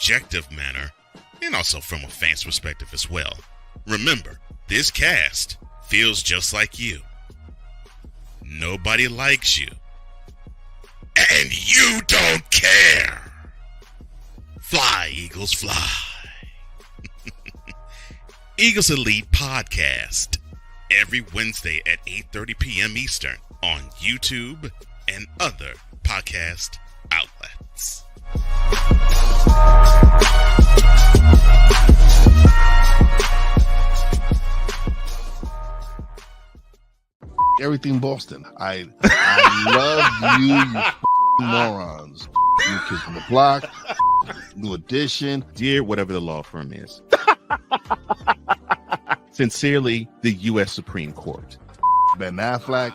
objective manner, and also from a fan's perspective as well. Remember, this cast feels just like you. Nobody likes you. And you don't care. Fly, Eagles, fly. Eagles Elite Podcast. Every Wednesday at 8:30 p.m. Eastern on YouTube and other podcast outlets. Everything Boston. I love you morons. New Kids on the Block, New Edition. Dear whatever the law firm is. Sincerely, the U.S. Supreme Court. Ben Affleck,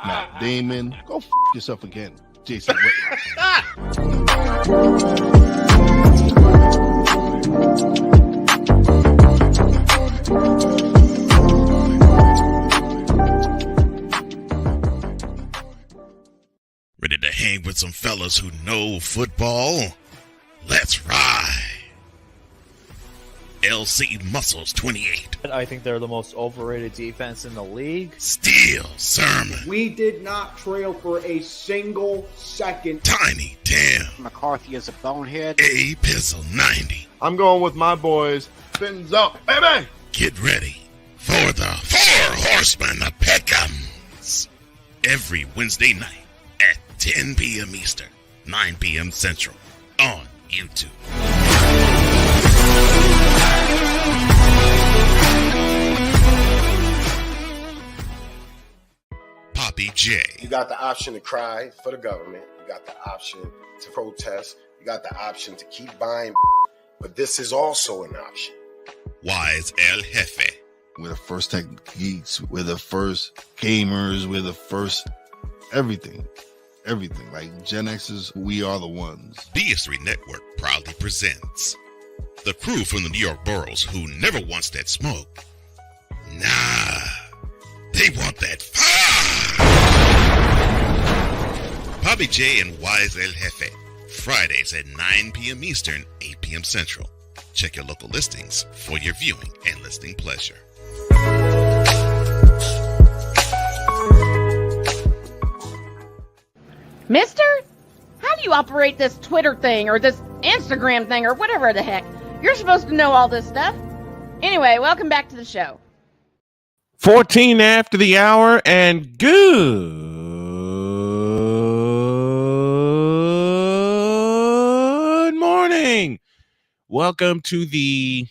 Matt Damon. Go yourself again, Jason Ready to hang with some fellas who know football? Let's ride. LC Muscles 28. I think they're the most overrated defense in the league. Steel Sermon. We did not trail for a single second. Tiny Tim. McCarthy is a bonehead. A Pistol 90. I'm going with my boys. Fins up, baby. Get ready for the Four Horsemen of Pick'ems. Every Wednesday night at 10 p.m. Eastern, 9 p.m. Central on YouTube. Poppy J. You got the option to cry for the government. You got the option to protest. You got the option to keep buying. But this is also an option. Wise El Jefe. We're the first tech geeks. We're the first gamers. We're the first everything. Everything. Like Gen X's, we are the ones. DS3 Network proudly presents the crew from the New York boroughs who never wants that smoke. Nah, they want that fire. Poppy J and Wise El Jefe. Fridays at 9 p.m. Eastern, 8 p.m. Central. Check your local listings for your viewing and listening pleasure. Mister, how do you operate this Twitter thing or this Instagram thing or whatever the heck? You're supposed to know all this stuff. Anyway, welcome back to the show. 14 after the hour, and good morning. Welcome to the,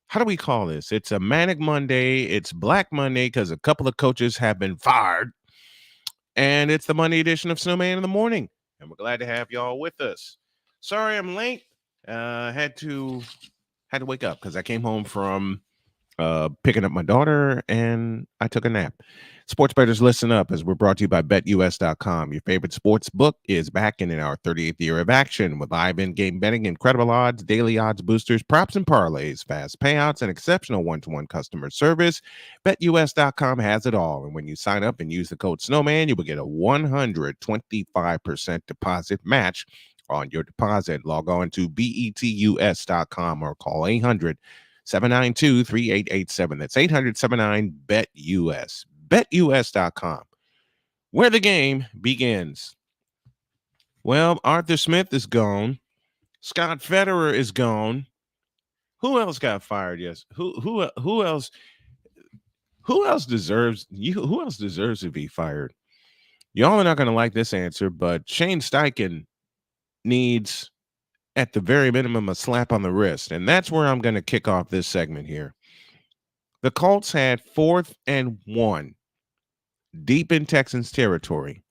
how do we call this? It's a Manic Monday. It's Black Monday because a couple of coaches have been fired. And it's the Monday edition of Snowman in the Morning. And we're glad to have y'all with us. Sorry I'm late. Had to wake up because I came home from picking up my daughter and I took a nap. Sports bettors, listen up, as we're brought to you by BetUS.com. Your favorite sports book is back in our 38th year of action with live in-game betting, incredible odds, daily odds boosters, props and parlays, fast payouts, and exceptional one-to-one customer service. BetUS.com has it all. And when you sign up and use the code Snowman, you will get a 125% deposit match on your deposit. Log on to BETUS.com or call 800-792-3887. That's 800-79-BET-US. BetUS.com, where the game begins. Well, Arthur Smith is gone. Scott Federer is gone. Who else got fired? Yes. Who else? Who else deserves to be fired? Y'all are not going to like this answer, but Shane Steichen needs, at the very minimum, a slap on the wrist, and that's where I'm going to kick off this segment here. The Colts had 4th and 1 deep in Texans territory.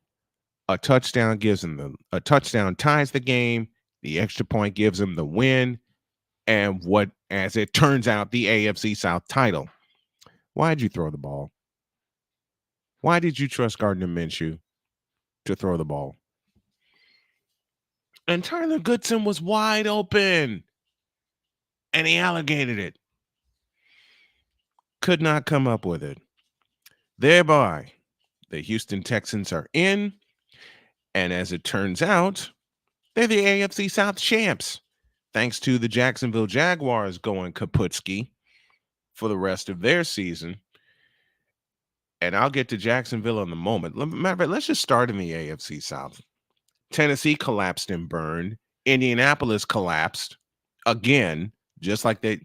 A touchdown ties the game. The extra point gives them the win. And what, as it turns out, the AFC South title. Why did you throw the ball? Why did you trust Gardner Minshew to throw the ball? And Tyler Goodson was wide open. And he allocated it. Could not come up with it. Thereby, the Houston Texans are in, and as it turns out, they're the AFC South champs. thanks to the Jacksonville Jaguars going kaputski for the rest of their season. And I'll get to Jacksonville in a moment. Matter of fact, let's just start in the AFC South. Tennessee collapsed and burned. Indianapolis collapsed again, just like they,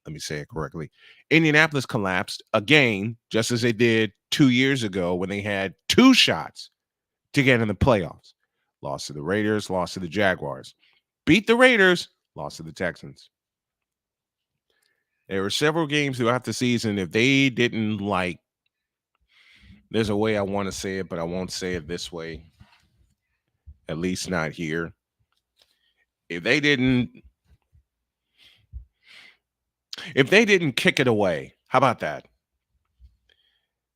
let me say it correctly. Indianapolis collapsed again, just as they did 2 years ago when they had 2 shots to get in the playoffs. Lost to the Raiders, lost to the Jaguars. Beat the Raiders, lost to the Texans. There were several games throughout the season. If they didn't like, there's a way I want to say it, but I won't say it this way. At least not here. If they didn't kick it away, how about that?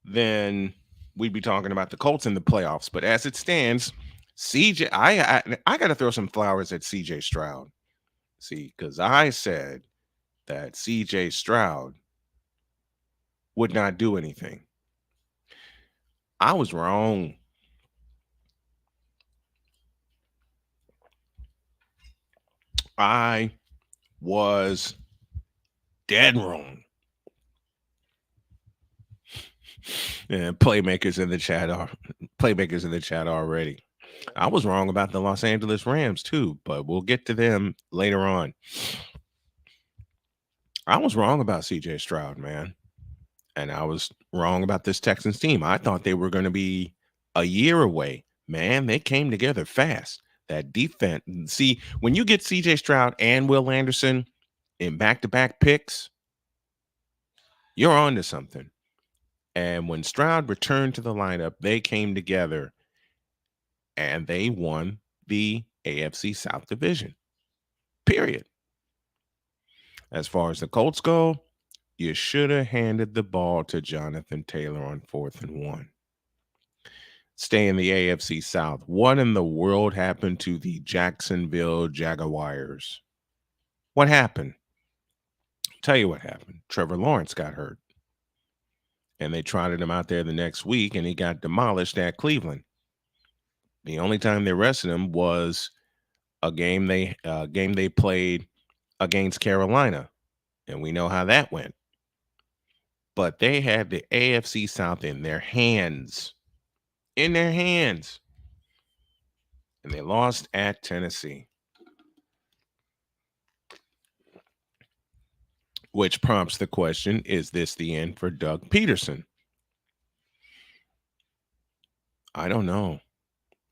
Then we'd be talking about the Colts in the playoffs. But as it stands, CJ, I got to throw some flowers at CJ Stroud. See, because I said that CJ Stroud would not do anything. I was wrong. I was dead wrong. And playmakers in the chat already. I was wrong about the Los Angeles Rams too, but we'll get to them later on. I was wrong about CJ Stroud, man. And I was wrong about this Texans team. I thought they were going to be a year away. Man, they came together fast. That defense. See, when you get CJ Stroud and Will Anderson in back-to-back picks, you're on to something. And when Stroud returned to the lineup, they came together and they won the AFC South Division. Period. As far as the Colts go, you should have handed the ball to Jonathan Taylor on 4th and 1. Stay in the AFC South. What in the world happened to the Jacksonville Jaguars? What happened? I'll tell you what happened. Trevor Lawrence got hurt. And they trotted him out there the next week, and he got demolished at Cleveland. The only time they rested him was a game they played against Carolina, and we know how that went. But they had the AFC South in their hands. And they lost at Tennessee. Which prompts the question, is this the end for Doug Peterson? I don't know.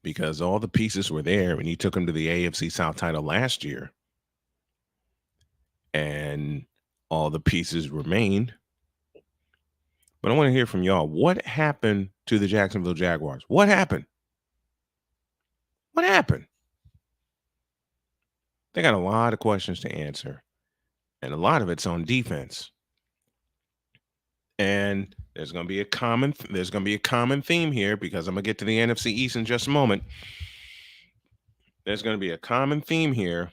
Because all the pieces were there when he took him to the AFC South title last year. And all the pieces remained. But I want to hear from y'all. What happened to the Jacksonville Jaguars? What happened? What happened? They got a lot of questions to answer. And a lot of it's on defense. And there's going to be a common theme here, because I'm going to get to the NFC East in just a moment. There's going to be a common theme here.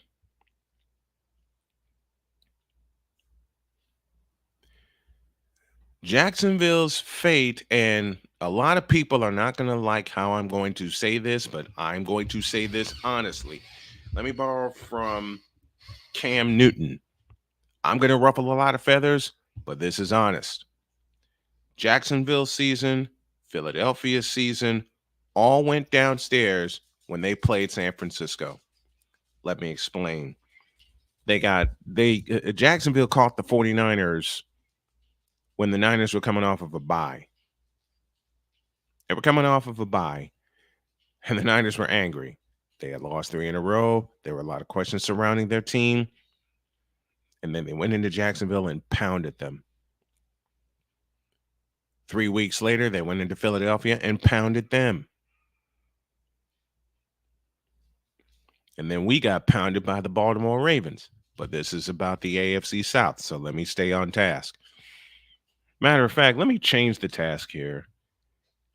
Jacksonville's fate, and a lot of people are not going to like how I'm going to say this, but I'm going to say this honestly. Let me borrow from Cam Newton. I'm going to ruffle a lot of feathers, but this is honest. Jacksonville season, Philadelphia season, all went downstairs when they played San Francisco. Let me explain. Jacksonville caught the 49ers when the Niners were coming off of a bye. They were coming off of a bye, and the Niners were angry. They had lost 3 in a row. There were a lot of questions surrounding their team. And then they went into Jacksonville and pounded them. 3 weeks later, they went into Philadelphia and pounded them. And then we got pounded by the Baltimore Ravens. But this is about the AFC South, so let me stay on task. Matter of fact, let me change the task here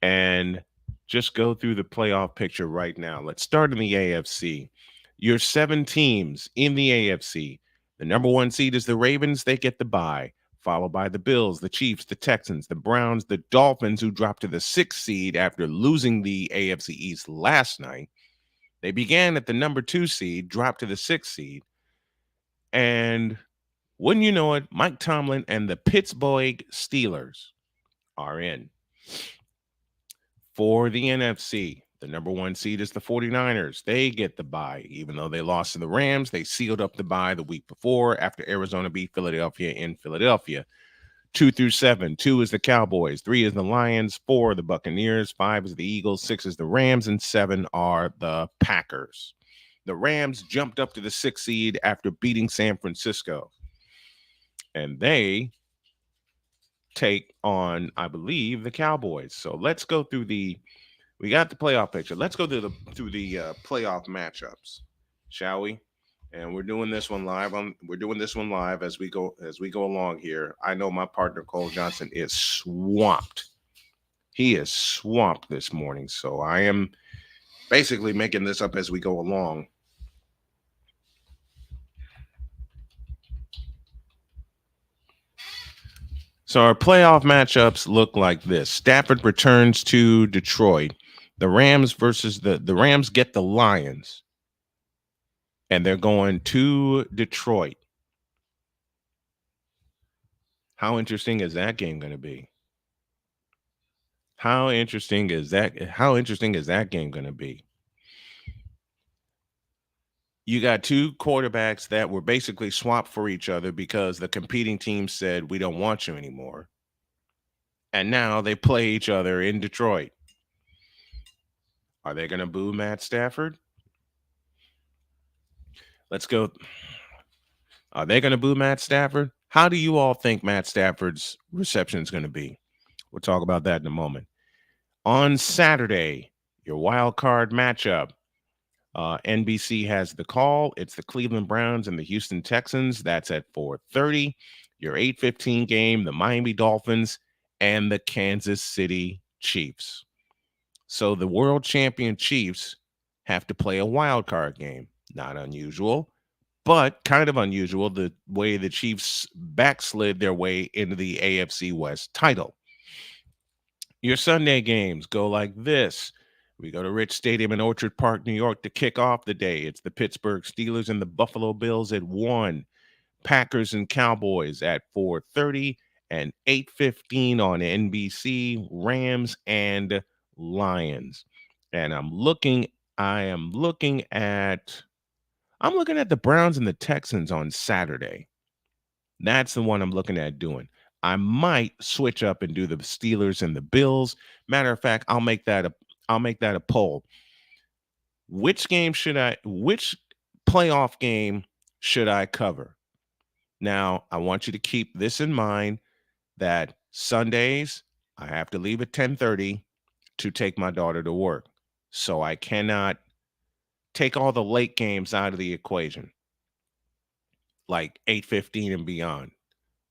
and just go through the playoff picture right now. Let's start in the AFC. Your 7 teams in the AFC. The number 1 seed is the Ravens. They get the bye, followed by the Bills, the Chiefs, the Texans, the Browns, the Dolphins, who dropped to the 6th seed after losing the AFC East last night. They began at the number 2 seed, dropped to the 6th seed. And wouldn't you know it, Mike Tomlin and the Pittsburgh Steelers are in. For the NFC, the number 1 seed is the 49ers. They get the bye. Even though they lost to the Rams, they sealed up the bye the week before after Arizona beat Philadelphia in Philadelphia. 2 through 7. 2 is the Cowboys. 3 is the Lions. 4 the Buccaneers. 5 is the Eagles. 6 is the Rams. And 7 are the Packers. The Rams jumped up to the 6th seed after beating San Francisco. And they take on, I believe, the Cowboys. So let's go through we got the playoff picture. Let's go through the playoff matchups, shall we? And we're doing this one live as we go along here. I know my partner Cole Johnson is swamped. He is swamped this morning, so I am basically making this up as we go along. So our playoff matchups look like this. Stafford returns to Detroit. The Rams versus the Rams get the Lions. And they're going to Detroit. How interesting is that game going to be? How interesting is that game going to be? You got two quarterbacks that were basically swapped for each other because the competing team said, we don't want you anymore. And now they play each other in Detroit. Are they going to boo Matt Stafford? Let's go. Are they going to boo Matt Stafford? How do you all think Matt Stafford's reception is going to be? We'll talk about that in a moment. On Saturday, your wild card matchup. NBC has the call. It's the Cleveland Browns and the Houston Texans. That's at 4:30. Your 8:15 game, the Miami Dolphins and the Kansas City Chiefs. So the world champion Chiefs have to play a wild card game. Not unusual, but kind of unusual the way the Chiefs backslid their way into the AFC West title. Your Sunday games go like this. We go to Rich Stadium in Orchard Park, New York to kick off the day. It's the Pittsburgh Steelers and the Buffalo Bills at 1. Packers and Cowboys at 4:30 and 8:15 on NBC, Rams and Lions. And I'm looking at the Browns and the Texans on Saturday. That's the one I'm looking at doing. I might switch up and do the Steelers and the Bills. Matter of fact, I'll make that a poll. Which playoff game should I cover? Now, I want you to keep this in mind that Sundays I have to leave at 10:30 to take my daughter to work. So I cannot take all the late games out of the equation, like 8:15 and beyond.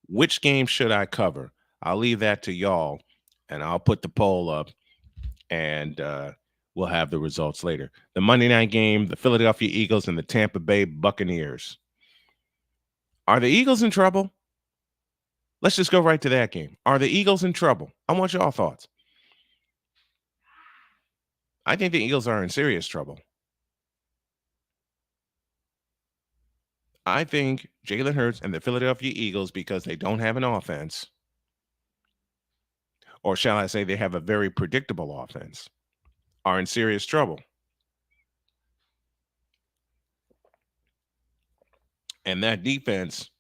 Which game should I cover? I'll leave that to y'all, and I'll put the poll up, and we'll have the results later. The Monday night game, the Philadelphia Eagles and the Tampa Bay Buccaneers. Are the Eagles in trouble? Let's just go right to that game. Are the Eagles in trouble? I want y'all thoughts. I think the Eagles are in serious trouble. I think Jalen Hurts and the Philadelphia Eagles, because they don't have an offense, or shall I say they have a very predictable offense, are in serious trouble. And that defense,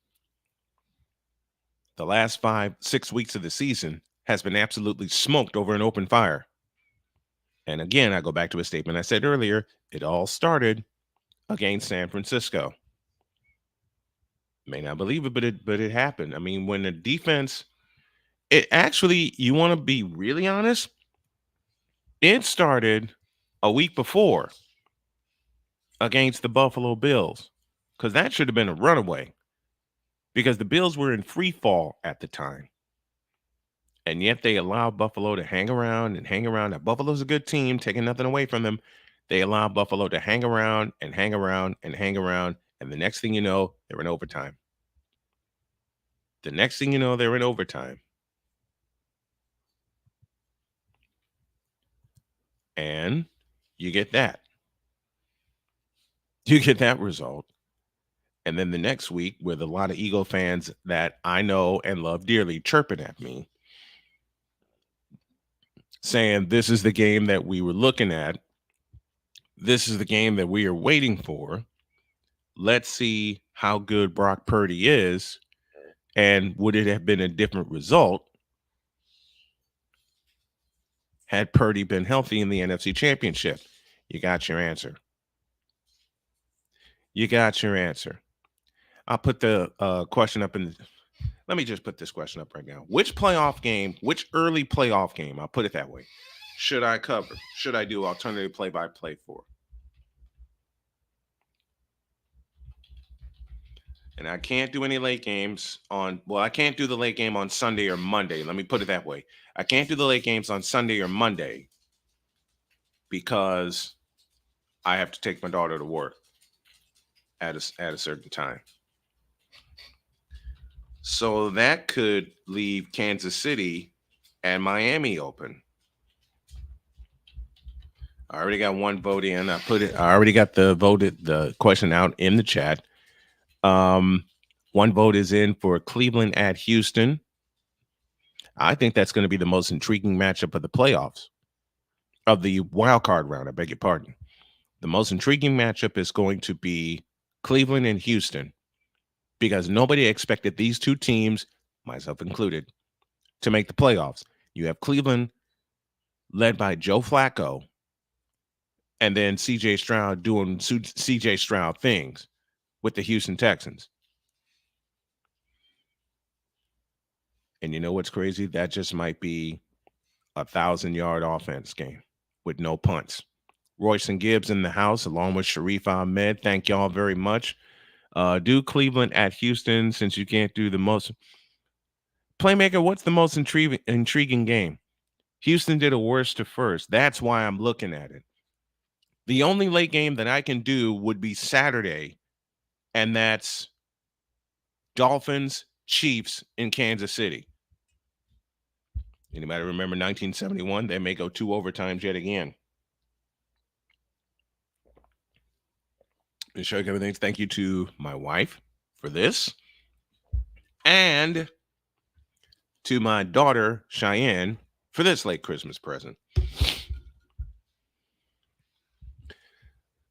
the last 5-6 weeks of the season, has been absolutely smoked over an open fire. And again, I go back to a statement I said earlier. It all started against San Francisco. May not believe it, but it happened. I mean, when the defense, it actually, you want to be really honest, it started a week before against the Buffalo Bills, because that should have been a runaway, because the Bills were in free fall at the time. And yet they allowed Buffalo to hang around and hang around. Now, Buffalo's a good team, taking nothing away from them. They allowed Buffalo to hang around and hang around and hang around. And the next thing you know, they're in overtime. And you get that. You get that result. And then the next week, with a lot of Eagle fans that I know and love dearly chirping at me, saying this is the game that we were looking at. This is the game that we are waiting for. Let's see how good Brock Purdy is. And would it have been a different result had Purdy been healthy in the NFC Championship? You got your answer. You got your answer. I'll put the question up in. Let me just put this question up right now. Which early playoff game, I'll put it that way, should I cover? Should I do alternative play-by-play for? And I can't do any late games I can't do the late game on Sunday or Monday. Let me put it that way. I can't do the late games on Sunday or Monday because I have to take my daughter to work at a certain time. So that could leave Kansas City and Miami open. I already got one vote in. I already got the question out in the chat. One vote is in for Cleveland at Houston. I think that's going to be the most intriguing matchup of the playoffs, of the wild card round. I beg your pardon. The most intriguing matchup is going to be Cleveland and Houston, because nobody expected these two teams, myself included, to make the playoffs. You have Cleveland led by Joe Flacco, and then C.J. Stroud doing C.J. Stroud things with the Houston Texans. And you know what's crazy? That just might be a 1,000-yard offense game with no punts. Royce and Gibbs in the house, along with Sharif Ahmed. Thank y'all very much. Do Cleveland at Houston, since you can't do the most. Playmaker, what's the most intriguing game? Houston did a worst to first. That's why I'm looking at it. The only late game that I can do would be Saturday, and that's Dolphins, Chiefs in Kansas City. Anybody remember 1971? They may go 2 overtimes yet again. And show you everything. Thank you to my wife for this, and to my daughter Cheyenne for this late Christmas present.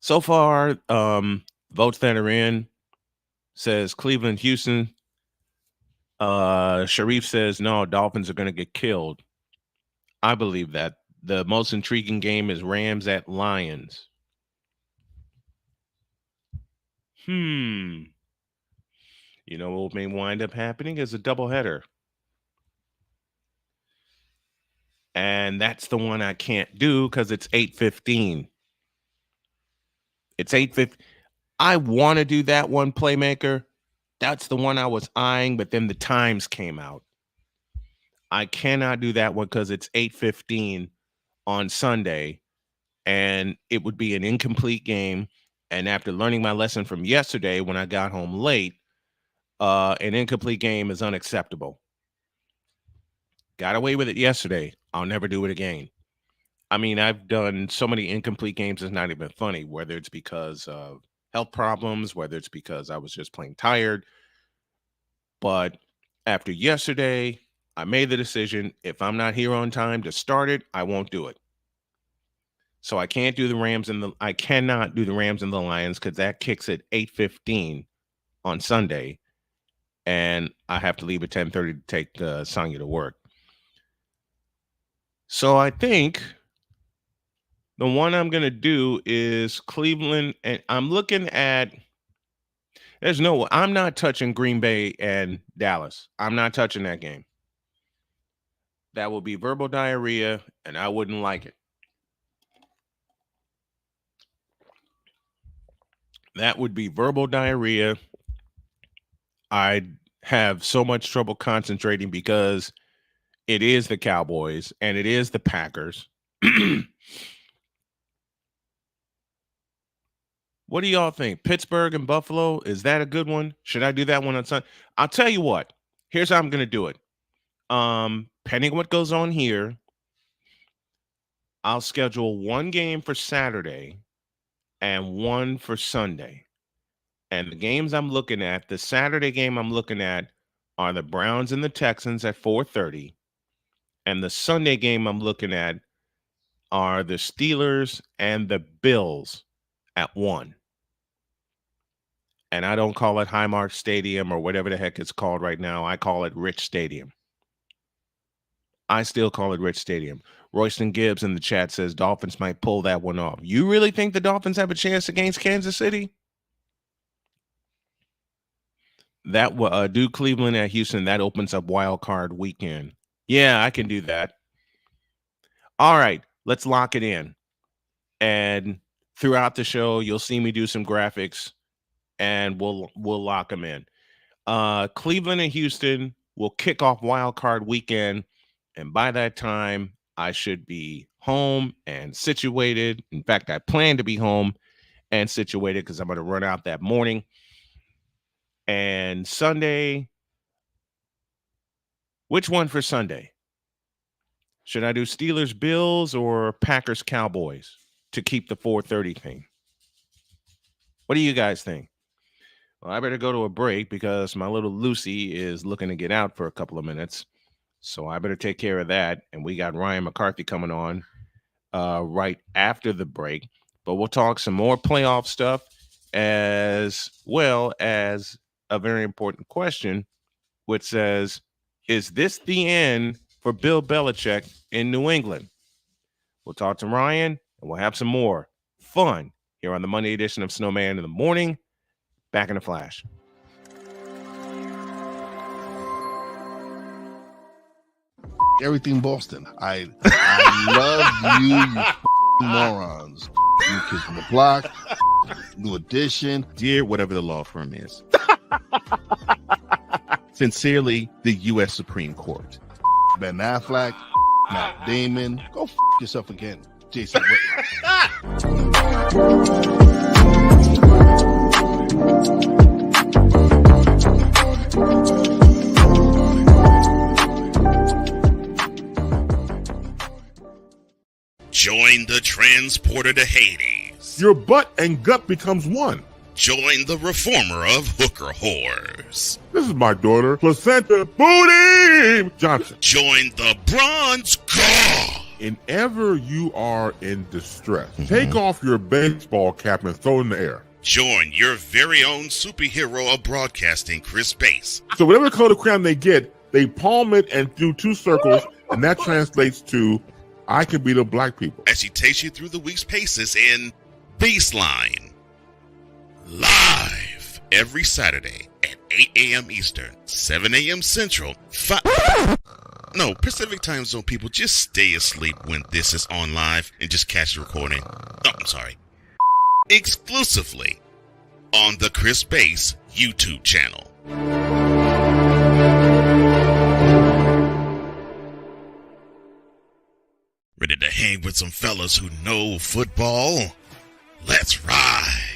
So far, votes that are in says Cleveland, Houston. Sharif says no, Dolphins are going to get killed. I believe that. The most intriguing game is Rams at Lions. You know what may wind up happening is a doubleheader. And that's the one I can't do because it's 8:15. It's 8:15. I want to do that one, Playmaker. That's the one I was eyeing, but then the times came out. I cannot do that one because it's 8:15 on Sunday, and it would be an incomplete game. And after learning my lesson from yesterday when I got home late, an incomplete game is unacceptable. Got away with it yesterday. I'll never do it again. I mean, I've done so many incomplete games, it's not even funny, whether it's because of health problems, whether it's because I was just plain tired. But after yesterday, I made the decision, if I'm not here on time to start it, I won't do it. So I can't do the Rams I cannot do the Rams and the Lions because that kicks at 8:15 on Sunday, and I have to leave at 10:30 to take Sonya to work. So I think the one I'm going to do is Cleveland, and I'm looking at. I'm not touching Green Bay and Dallas. I'm not touching that game. That will be verbal diarrhea, and I wouldn't like it. That would be verbal diarrhea. I'd have so much trouble concentrating because it is the Cowboys and it is the Packers. What do y'all think? Pittsburgh and Buffalo, is that a good one? Should I do that one on Sunday? I'll tell you what. Here's how I'm going to do it. Depending on what goes on here, I'll schedule one game for Saturday and one for Sunday. And the games I'm looking at, the Saturday game I'm looking at are the Browns and the Texans at 4:30. And the Sunday game I'm looking at are the Steelers and the Bills at 1. And I don't call it Highmark Stadium or whatever the heck it's called right now. I call it Rich Stadium. I still call it Rich Stadium. Royston Gibbs in the chat says Dolphins might pull that one off. You really think the Dolphins have a chance against Kansas City? That do Cleveland at Houston. That opens up wild card weekend. Yeah, I can do that. All right, let's lock it in. And throughout the show, you'll see me do some graphics, and we'll lock them in. Cleveland and Houston will kick off wild card weekend, and by that time, I should be home and situated. In fact, I plan to be home and situated because I'm going to run out that morning. And Sunday, which one for Sunday? Should I do Steelers Bills or Packers Cowboys to keep the 4:30 thing? What do you guys think? Well, I better go to a break because my little Lucy is looking to get out for a couple of minutes. So I better take care of that. And we got Ryan McCarthy coming on right after the break. But we'll talk some more playoff stuff as well as a very important question, which says, is this the end for Bill Belichick in New England? We'll talk to Ryan, and we'll have some more fun here on the Monday edition of Snowman in the Morning. Back in a flash. Everything Boston. I love you morons. You kids from the block. New edition. Dear whatever the law firm is. Sincerely, the U.S. Supreme Court. Ben Affleck. Matt Damon. Go yourself again. Jason Whitlock. Join the transporter to Hades. Your butt and gut becomes one. Join the reformer of hooker whores. This is my daughter, Placenta Booty Johnson. Join the bronze god. Whenever you are in distress, take off your baseball cap and throw it in the air. Join your very own superhero of broadcasting, Chris Bass. So whatever color crayon they get, they palm it and do 2 circles, and that translates to, I can beat up black people. As she takes you through the week's paces in Baseline. Live every Saturday at 8 a.m. Eastern, 7 a.m. Central, No, Pacific Time Zone people, just stay asleep when this is on live and just catch the recording. Oh, I'm sorry. Exclusively on the Chris Bass YouTube channel. Ready to hang with some fellas who know football? Let's ride.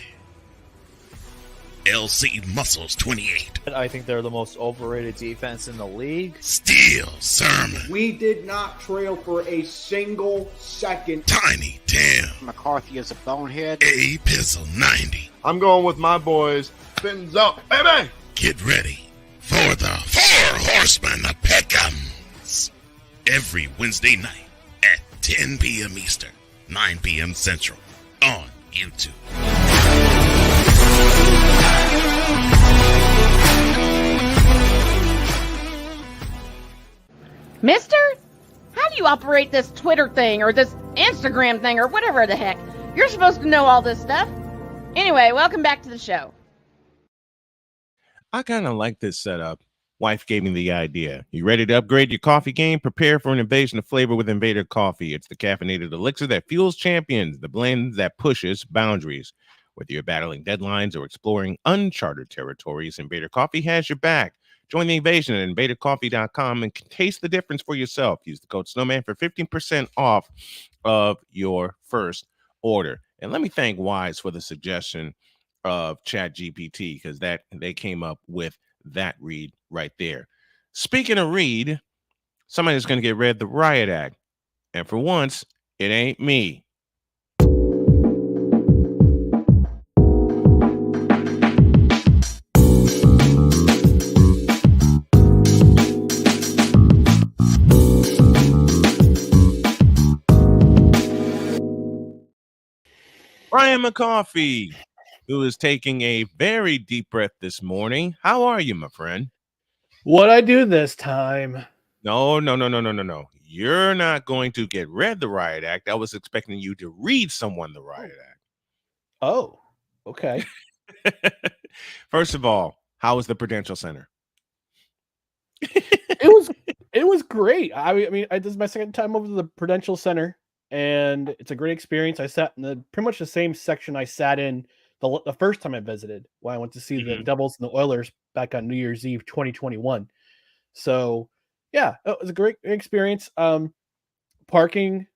LC Muscles 28. I think they're the most overrated defense in the league. Steel Sermon. We did not trail for a single second. Tiny Tim. McCarthy is a bonehead. A Pizzle 90. I'm going with my boys. Fins up, baby! Get ready for the 4 Horsemen of Peckham's. Every Wednesday night at 10 p.m. Eastern, 9 p.m. Central on YouTube. Mister, how do you operate this Twitter thing or this Instagram thing or whatever the heck? You're supposed to know all this stuff. Anyway, welcome back to the show. I kind of like this setup. Wife gave me the idea. You ready to upgrade your coffee game? Prepare for an invasion of flavor with Invader Coffee. It's the caffeinated elixir that fuels champions, the blend that pushes boundaries. Whether you're battling deadlines or exploring uncharted territories, Invader Coffee has your back. Join the invasion at invadercoffee.com and taste the difference for yourself. Use the code Snowman for 15% off of your first order. And let me thank Wise for the suggestion of ChatGPT, because they came up with that read right there. Speaking of read, somebody's going to get read the Riot Act. And for once, it ain't me. Ryan McCoffey, who is taking a very deep breath this morning. How are you, my friend? What I do this time? No. You're not going to get read the riot act. I was expecting you to read someone the riot act. Oh, okay. First of all, how was the Prudential Center? It was great. I mean, this is my second time over to the Prudential Center, and it's a great experience. I sat in pretty much the same section I sat in the first time I visited, when I went to see the Devils and the Oilers back on New Year's Eve 2021. So, yeah, it was a great experience. Parking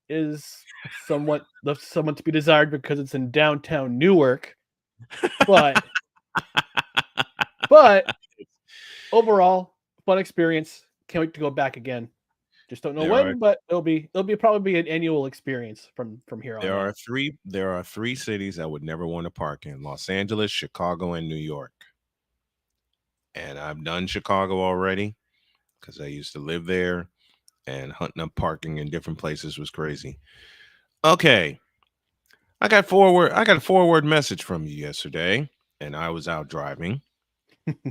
is somewhat to be desired because it's in downtown Newark, but overall, fun experience. Can't wait to go back again. Just don't know when, but it'll probably be an annual experience from here on. There are three cities I would never want to park in: Los Angeles, Chicago, and New York. And I've done Chicago already because I used to live there, and hunting up parking in different places was crazy. Okay. I got a forward message from you yesterday, and I was out driving.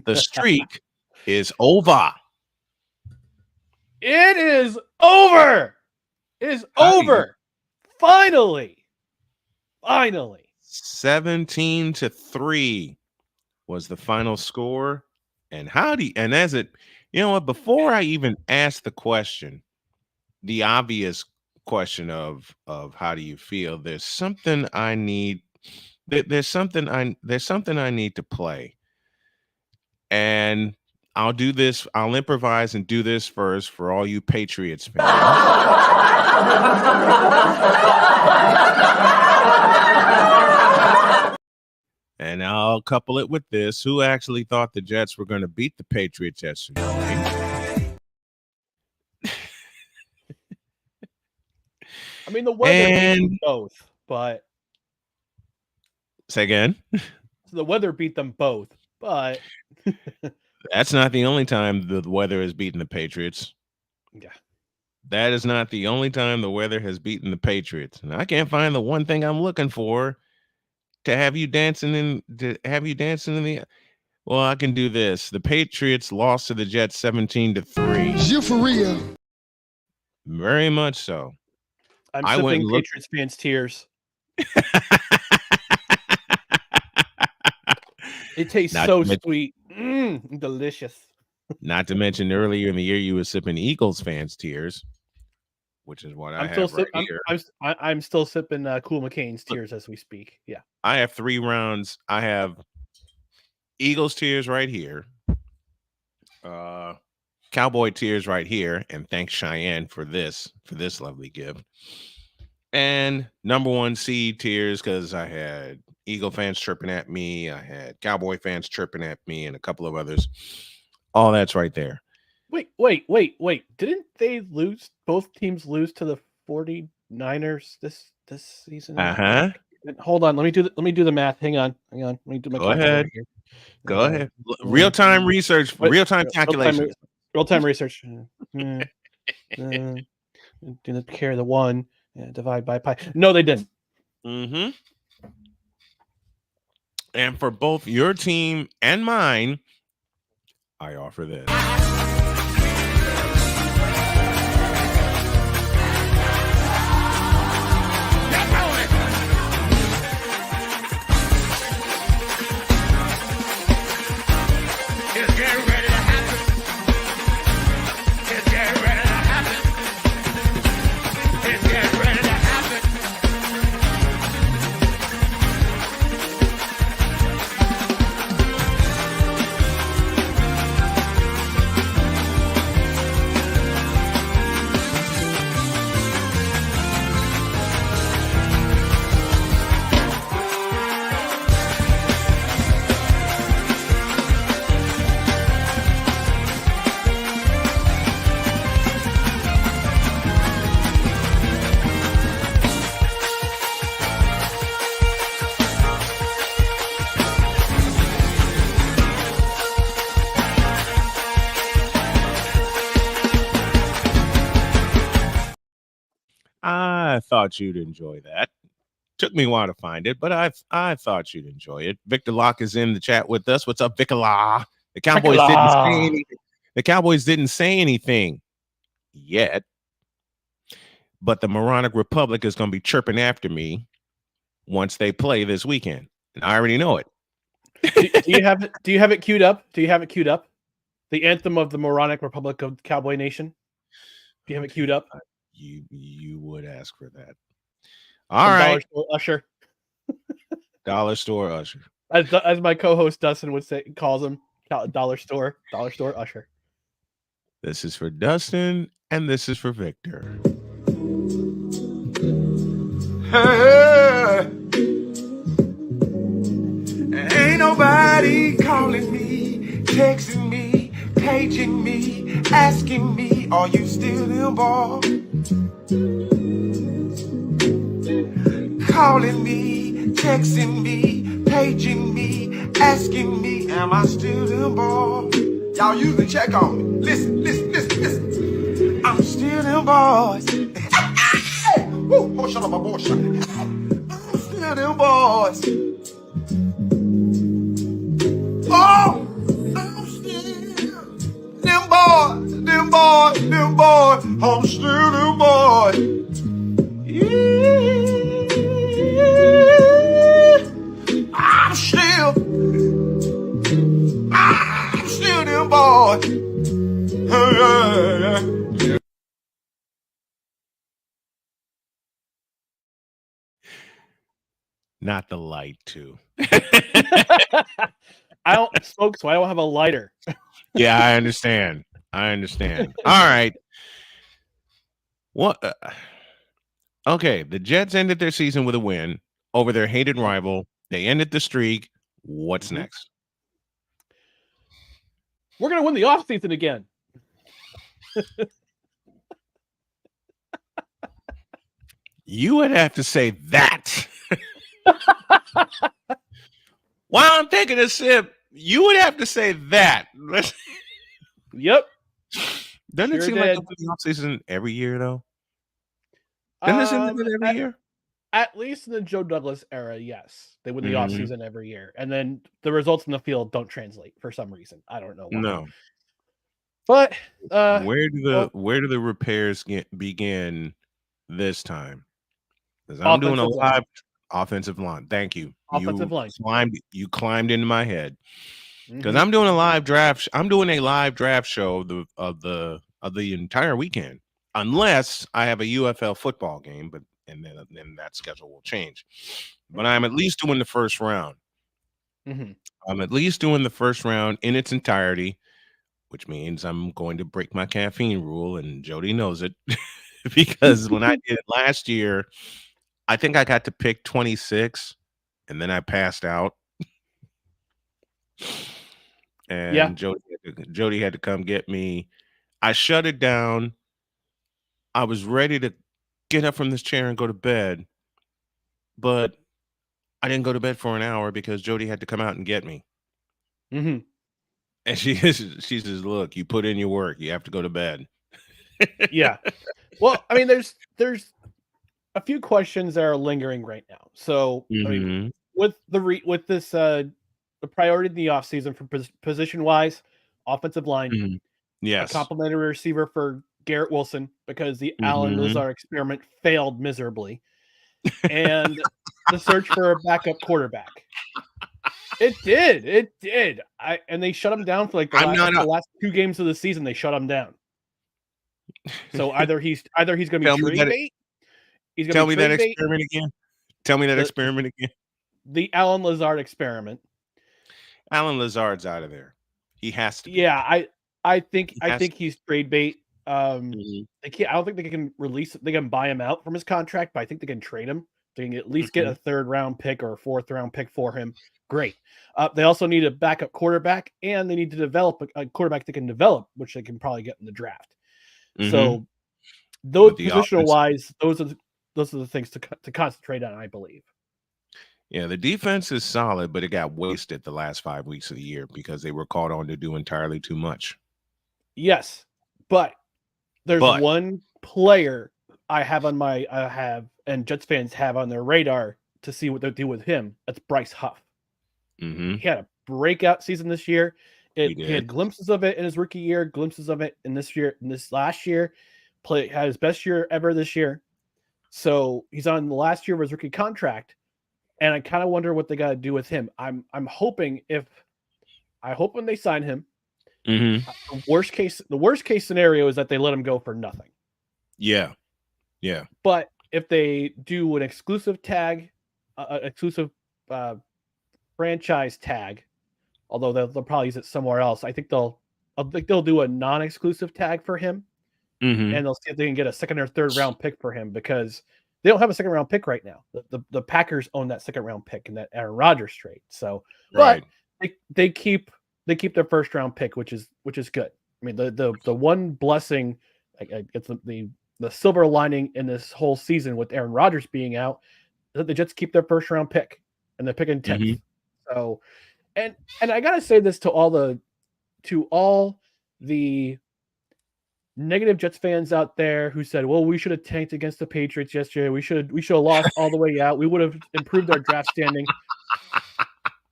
The streak is over. It is over. It is over. Finally. 17-3 was the final score. And before I even ask the question, the obvious question of how do you feel, there's something I need to play. And I'll improvise and do this first for all you Patriots fans. And I'll couple it with this. Who actually thought the Jets were going to beat the Patriots yesterday? I mean, the weather beat them both, but... Say again? The weather beat them both, but... That's not the only time the weather has beaten the Patriots. Yeah. That is not the only time the weather has beaten the Patriots. And I can't find the one thing I'm looking for to have you dancing in the... Well, I can do this. The Patriots lost to the Jets 17-3. You for real? Very much so. I'm sipping Patriots fans' tears. It tastes so sweet. Delicious. Not to mention earlier in the year, you were sipping Eagles fans' tears, which is what I have right here. I'm still sipping Cool McCain's tears as we speak. Yeah. I have 3 rounds. I have Eagles tears right here. Cowboy tears right here. And thanks Cheyenne for this lovely gift. And number 1 seed tears because I had Eagle fans chirping at me. I had Cowboy fans chirping at me and a couple of others. All that's right there. Wait. Didn't they lose? Both teams lose to the 49ers this season? Uh-huh. Hold on. Let me do the math. Hang on. Let me do my calculator here. Go ahead. Real-time research. Real-time calculation. Real-time research. Do the carry the 1. Divide by pi. No, they didn't. Mm-hmm. And for both your team and mine, I offer this. I thought you'd enjoy that. Took me a while to find it, but I thought you'd enjoy it. Victor Locke is in the chat with us. What's up, Victor Locke? The Cowboys didn't say anything. The Cowboys didn't say anything yet, but the Moronic Republic is going to be chirping after me once they play this weekend, and I already know it. do you have it? Do you have it queued up? Do you have it queued up? The anthem of the Moronic Republic of Cowboy Nation. Do you have it queued up? You would ask for that. All right. Dollar Store Usher. Dollar Store Usher. As my co-host Dustin would say, calls him Dollar Store Usher. This is for Dustin, and this is for Victor. Ain't nobody calling me, texting me, paging me, asking me, are you still involved? Calling me, texting me, paging me, asking me, am I still involved? Y'all usually check on me. Listen. I'm still involved. Woo, oh, shut up, my boy. I'm still involved. Oh, I'm still them boys. I'm still them boys. Yeah. I'm still them boys. Yeah. Not the light, too. I don't smoke, so I don't have a lighter. Yeah, I understand. All right. What? Okay, the Jets ended their season with a win over their hated rival. They ended the streak. What's next? We're going to win the offseason again. You would have to say that. While I'm taking a sip, you would have to say that. Yep. Doesn't it seem like they win the offseason every year, though? Doesn't it seem like it every year? At least in the Joe Douglas era, yes. They win the offseason every year. And then the results in the field don't translate for some reason. I don't know why. No. But where do the repairs begin this time? Because I'm doing a live offensive line. Thank you. Offensive line. You climbed into my head. Because I'm doing a live draft. I'm doing a live draft show of the entire weekend, unless I have a UFL football game. But then that schedule will change. But I'm at least doing the first round. I'm at least doing the first round in its entirety, which means I'm going to break my caffeine rule, and Jody knows it. Because when I did it last year, I think I got to pick 26, and then I passed out. And Jody had to come get me. I shut it down. I was ready to get up from this chair and go to bed, but I didn't go to bed for an hour because Jody had to come out and get me. And she says, "Look, you put in your work. You have to go to bed." Yeah. Well, I mean, there's a few questions that are lingering right now. So, I mean, with this the priority in the offseason for position wise, offensive line, yes, a complimentary receiver for Garrett Wilson because the Alan Lazard experiment failed miserably, and the search for a backup quarterback. It did. And they shut him down for like the last 2 games of the season. They shut him down. So either he's going to be trade bait. Tell me that experiment again. Tell me that experiment again. The Alan Lazard experiment. Alan Lazard's out of there. He has to be. Yeah, I think he's trade bait. I don't think they can release. They can buy him out from his contract, but I think they can trade him. They can at least get a 3rd round pick or a 4th round pick for him. Great. They also need a backup quarterback, and they need to develop a quarterback that can develop, which they can probably get in the draft. So, those positional wise, those are the things to concentrate on, I believe. Yeah, the defense is solid, but it got wasted the last 5 weeks of the year because they were called on to do entirely too much. Yes, but there's one player and Jets fans have on their radar to see what they do with him. That's Bryce Huff. Mm-hmm. He had a breakout season this year. He had glimpses of it in his rookie year, glimpses of it in this last year. Had his best year ever this year. So he's on the last year of his rookie contract, and I kind of wonder what they got to do with him. I'm hoping when they sign him, Mm-hmm. the worst case scenario is that they let him go for nothing. Yeah. But if they do an exclusive tag, exclusive franchise tag, although they'll probably use it somewhere else, I think they'll do a non-exclusive tag for him, Mm-hmm. and they'll see if they can get a second or third round pick for him, because they don't have a second round pick right now. The Packers own that second round pick in that Aaron Rodgers trade. So, Right. but they keep their first round pick, which is good. I mean, the one blessing, it's the silver lining in this whole season with Aaron Rodgers being out, is that the Jets keep their first round pick and they're picking 10th. Mhm. So, and I gotta say this to all the negative Jets fans out there who said, well, we should have tanked against the Patriots yesterday. We should have lost all the way out. We would have improved our draft standing.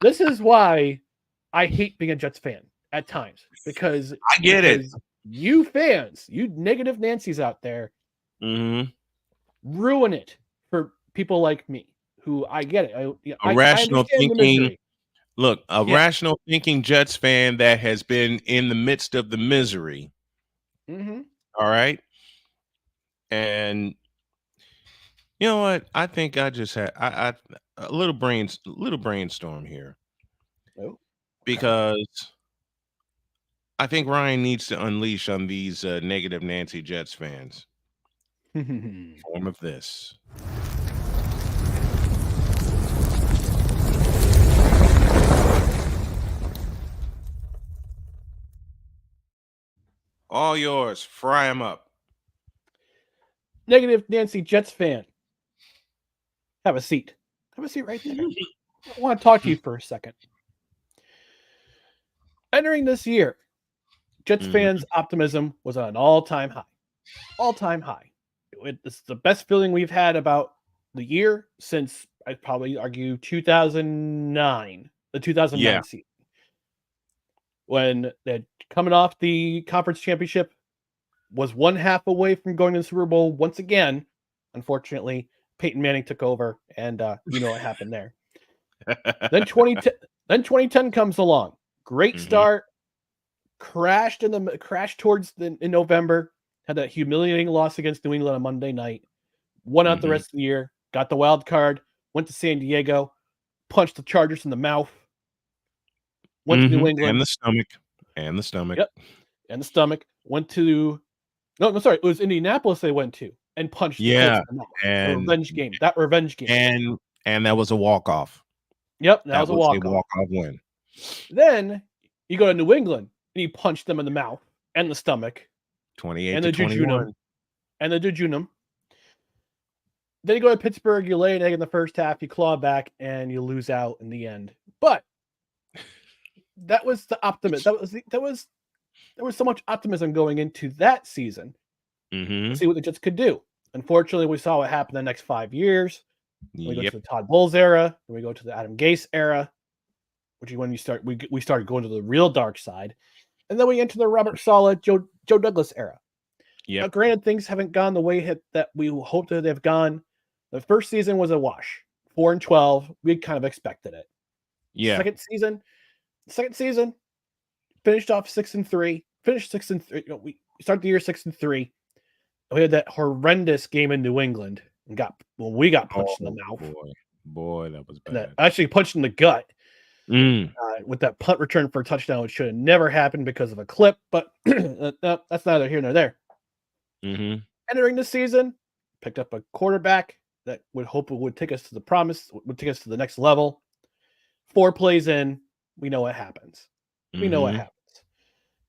This is why I hate being a Jets fan at times, because I get it. You fans, you negative Nancys out there, Mm-hmm. ruin it for people like me, who I get it. I Rational understand the thinking. misery. Look, rational thinking Jets fan that has been in the midst of the misery. Mm-hmm. All right. And you know what? I think I just had a little brainstorm here. Oh. Because I think Ryan needs to unleash on these negative Nancy Jets fans. Form of this. All yours. Fry them up. Negative Nancy Jets fan. Have a seat. Have a seat right there. I want to talk to you for a second. Entering this year, Jets fans' optimism was on an all-time high. All-time high. It's the best feeling we've had about the year since, I'd probably argue, 2009. The 2009 season. When they're coming off the conference championship, was one half away from going to the Super Bowl once again. Unfortunately, Peyton Manning took over, and you know what happened there. Then 2010 comes along. Great start. Crashed towards in November. Had that humiliating loss against New England on Monday night. Won out the rest of the year. Got the wild card. Went to San Diego. Punched the Chargers in the mouth. Went to New England. And the stomach. Yep. And the stomach. Went to... No, sorry. It was Indianapolis they went to. And punched the Colts in the mouth. And the revenge game. That revenge game. And that was a walk-off. Yep, that was a walk-off. walk-off win. Then you go to New England and you punch them in the mouth and the stomach. 28 and to the 21. And the jejunum. Then you go to Pittsburgh, you lay an egg in the first half, you claw back, and you lose out in the end. But that was the optimism. There was so much optimism going into that season to see what the Jets could do. Unfortunately, we saw what happened the next 5 years. We go to the Todd Bowles era, then we go to the Adam Gase era, which is when we started going to the real dark side, and then we enter the Robert Saleh, Joe Douglas era. Yeah. Granted, things haven't gone the way that we hoped that they've gone. The first season was a wash, 4-12. We kind of expected it. Yeah. Second season, finished off 6-3. Finished 6-3. We started the year 6-3. We had that horrendous game in New England and we got punched in the mouth. Boy, that was bad. Actually punched in the gut with that punt return for a touchdown, which should have never happened because of a clip. But that's neither here nor there. Entering the season, picked up a quarterback that would take us to the next level. 4 plays in, we know what happens.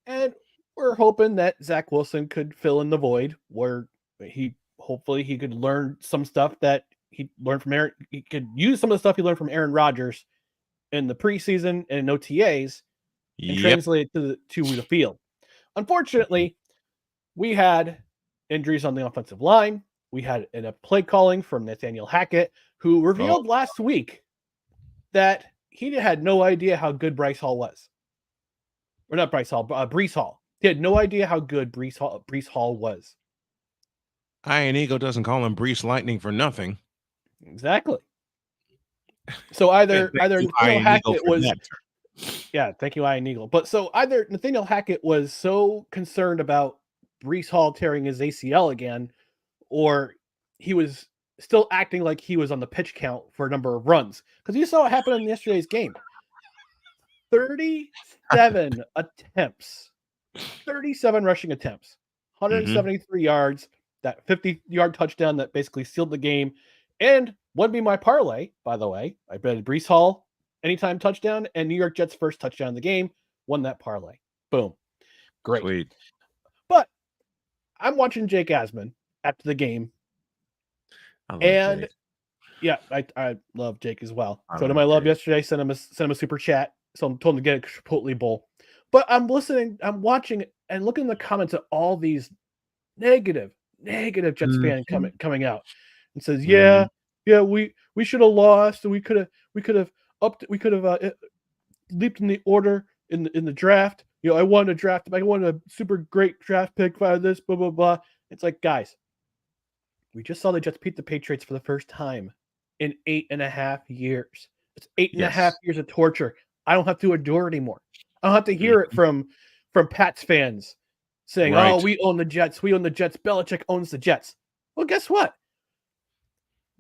And we're hoping that Zach Wilson could fill in the void where hopefully he could learn some stuff that he learned from Aaron. He could use some of the stuff he learned from Aaron Rodgers in the preseason and in OTAs and translate it to the field. Unfortunately, we had injuries on the offensive line. We had a play calling from Nathaniel Hackett, who revealed last week that he had no idea how good Bryce Hall was. Or not Bryce Hall, Breece Hall. He had no idea how good Breece Hall was. Iron Eagle doesn't call him Breece Lightning for nothing. Exactly. So either Nathaniel Hackett was, thank you, Iron Eagle. But so either Nathaniel Hackett was so concerned about Breece Hall tearing his ACL again, or he was still acting like he was on the pitch count for a number of runs. Because you saw what happened in yesterday's game. 37 attempts. 37 rushing attempts. 173 yards. That 50-yard touchdown that basically sealed the game. And would be my parlay, by the way. I bet Breece Hall anytime touchdown and New York Jets first touchdown in the game. Won that parlay. Boom. Great. Sweet. But I'm watching Jake Asman after the game. And Jake. I love Jake as well. So to my love yesterday, sent him a super chat. So I'm told him to get a Chipotle bowl. But I'm listening, I'm watching and looking in the comments at all these negative Jets fan coming out and says, we should have lost, and we could have leaped in the order in the draft. I wanted a super great draft pick out of this, blah blah blah. It's like, guys, we just saw the Jets beat the Patriots for the first time in 8.5 years. It's 8.5 years of torture. I don't have to endure anymore. I don't have to hear it from Pats fans saying, "Oh, we own the Jets. We own the Jets. Belichick owns the Jets." Well, guess what?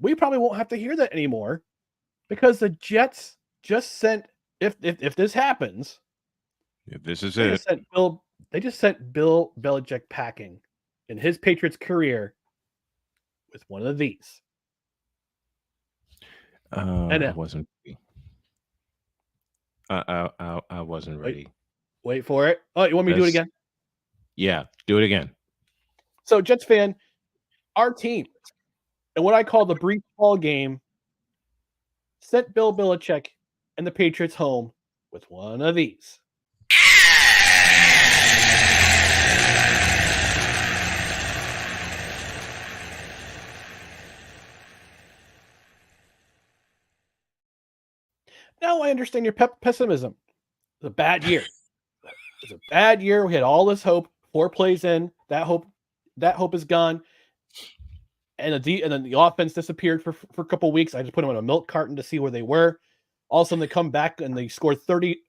We probably won't have to hear that anymore, because the Jets just sent. If this happens, if this is they it, they just sent Bill Belichick packing in his Patriots career with one of these. I wasn't. I wasn't ready. Wait for it. Oh, you want me to do it again? Yeah, do it again. So, Jets fan, our team, and what I call the Breece Hall game, sent Bill Belichick and the Patriots home with one of these. Now I understand your pessimism. It's a bad year. It's a bad year. We had all this hope. 4 plays in, that hope is gone. And then the offense disappeared for a couple of weeks. I just put them in a milk carton to see where they were. All of a sudden they come back and they scored 30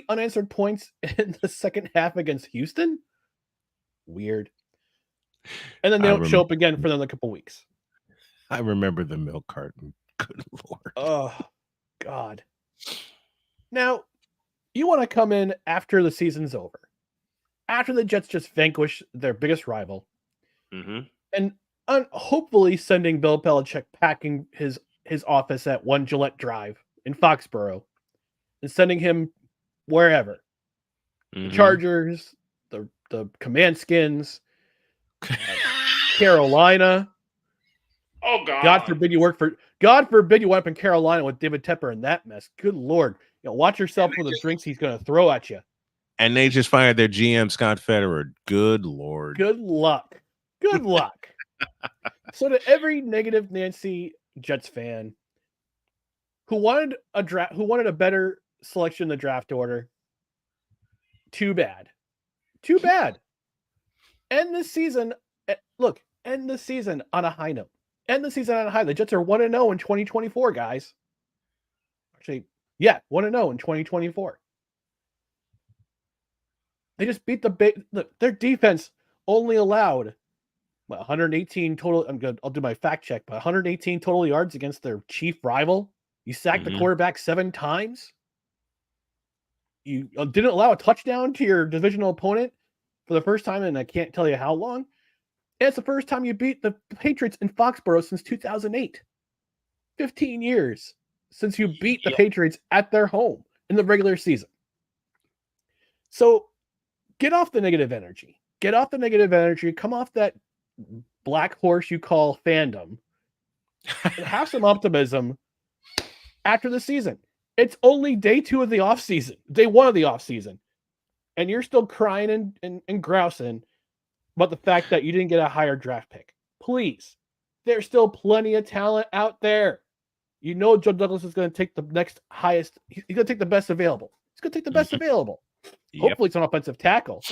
unanswered points in the second half against Houston. Weird. And then they don't show up again for another couple of weeks. I remember the milk carton. Good Lord. Oh, God. Now, you want to come in after the season's over, after the Jets just vanquish their biggest rival, and hopefully sending Bill Belichick packing his office at 1 Gillette Drive in Foxborough and sending him wherever. The Chargers, the Command Skins, Carolina. Oh, God. God forbid you wind up in Carolina with David Tepper in that mess. Good Lord. Watch yourself for the drinks he's going to throw at you. And they just fired their GM, Scott Federer. Good Lord. Good luck. Good luck. So to every negative Nancy Jets fan who wanted a better selection in the draft order, too bad. Too bad. End the season on a high note. End the season on a high. The Jets are 1-0 in 2024, guys. Actually, 1-0 in 2024. They just beat their defense only allowed 118 total. I'll do my fact check, but 118 total yards against their chief rival. You sacked the quarterback 7 times. You didn't allow a touchdown to your divisional opponent for the first time in I can't tell you how long. And it's the first time you beat the Patriots in Foxborough since 2008. 15 years since you beat the Patriots at their home in the regular season. So get off the negative energy. Come off that black horse you call fandom. And have some optimism after the season. It's only day 2 of the offseason. Day 1 of the offseason. And you're still crying and grousing about the fact that you didn't get a higher draft pick. Please. There's still plenty of talent out there. You know Joe Douglas is going to take the next highest. He's going to take the best available. He's going to take the best available. Hopefully, it's an offensive tackle,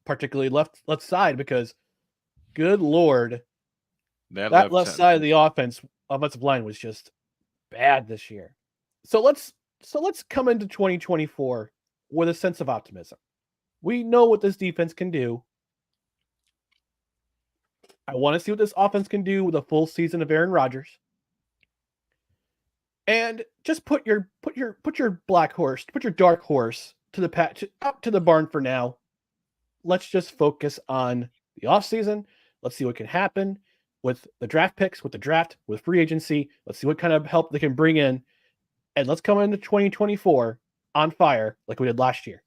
particularly left side, because good Lord, that left side of the offensive line was just bad this year. So let's come into 2024 with a sense of optimism. We know what this defense can do. I want to see what this offense can do with a full season of Aaron Rodgers. And just put your black horse, put your dark horse up to the barn for now. Let's just focus on the offseason. Let's see what can happen with the draft picks, with the draft, with free agency. Let's see what kind of help they can bring in. And let's come into 2024 on fire like we did last year.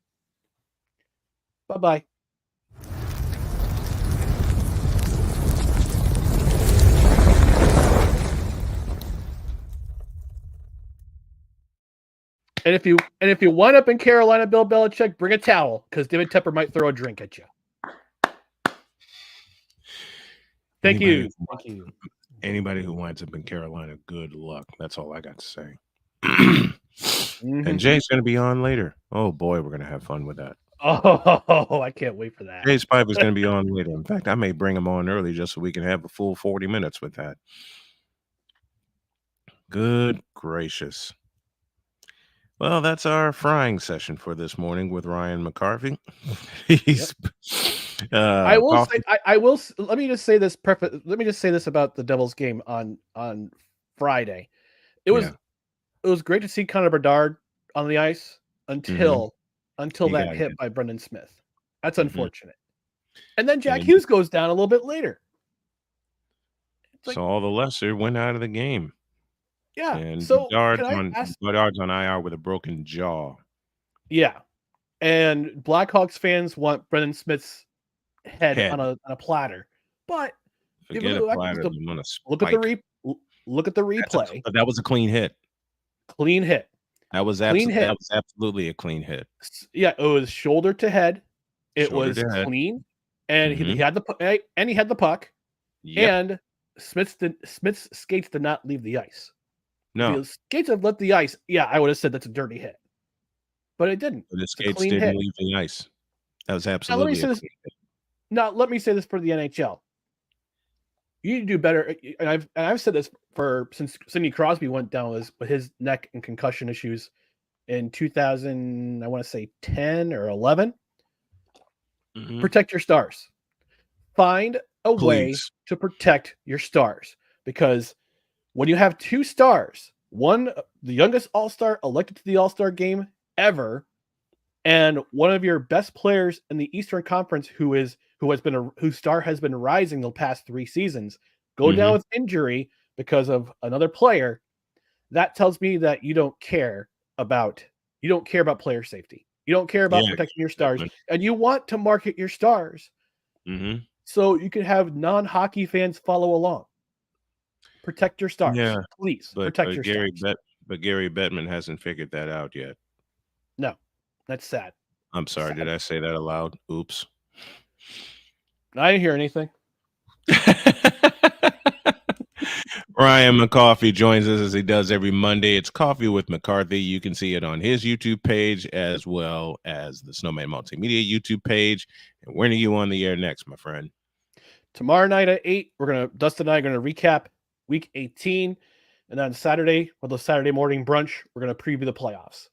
Bye-bye. And if you wind up in Carolina, Bill Belichick, bring a towel, because David Tepper might throw a drink at you. Thank you. Anybody who winds up in Carolina, good luck. That's all I got to say. And Jay's going to be on later. Oh boy, we're going to have fun with that. Oh, I can't wait for that. Jay's Pipe is going to be on later. In fact, I may bring him on early just so we can have a full 40 minutes with that. Good gracious. Well, that's our frying session for this morning with Ryan McCarthy. I will. Let me just say this. Let me just say this about the Devils game on Friday. It was great to see Connor Bedard on the ice until that hit by Brendan Smith. That's unfortunate. And then Jack Hughes goes down a little bit later. So all the lesser went out of the game. Yeah. And So Bedard's on IR with a broken jaw. Yeah. And Blackhawks fans want Brendan Smith's head. on a platter. But forget a platter. Look at the replay. But that was a clean hit. Clean hit. That was absolutely a clean hit. Yeah, it was shoulder to head. It was clean, and he had the puck. Yep. And Smith's skates did not leave the ice. No, if his skates have left the ice. Yeah, I would have said that's a dirty hit, but it didn't. But his skates didn't leave the ice. That was absolutely. Now let me say this for the NHL. You need to do better, and I've said this since Sidney Crosby went down with his neck and concussion issues in 2000. I want to say 10 or 11. Protect your stars. Find a way to protect your stars, because when you have two stars, one the youngest All-Star elected to the All-Star game ever, and one of your best players in the Eastern Conference whose star has been rising the past 3 seasons, go down with injury because of another player, that tells me that you don't care about player safety. You don't care about protecting your stars, and you want to market your stars so you can have non-hockey fans follow along. Protect your stars, please. Protect your stars. But Gary Bettman hasn't figured that out yet. No, that's sad. I'm sorry. Did I say that aloud? Oops. I didn't hear anything. Ryan McCarthy joins us as he does every Monday. It's Coffee with McCarthy. You can see it on his YouTube page as well as the Snowman Multimedia YouTube page. And when are you on the air next, my friend? Tomorrow night at 8, Dustin and I are going to recap Week 18. And then Saturday, with the Saturday morning brunch, we're going to preview the playoffs.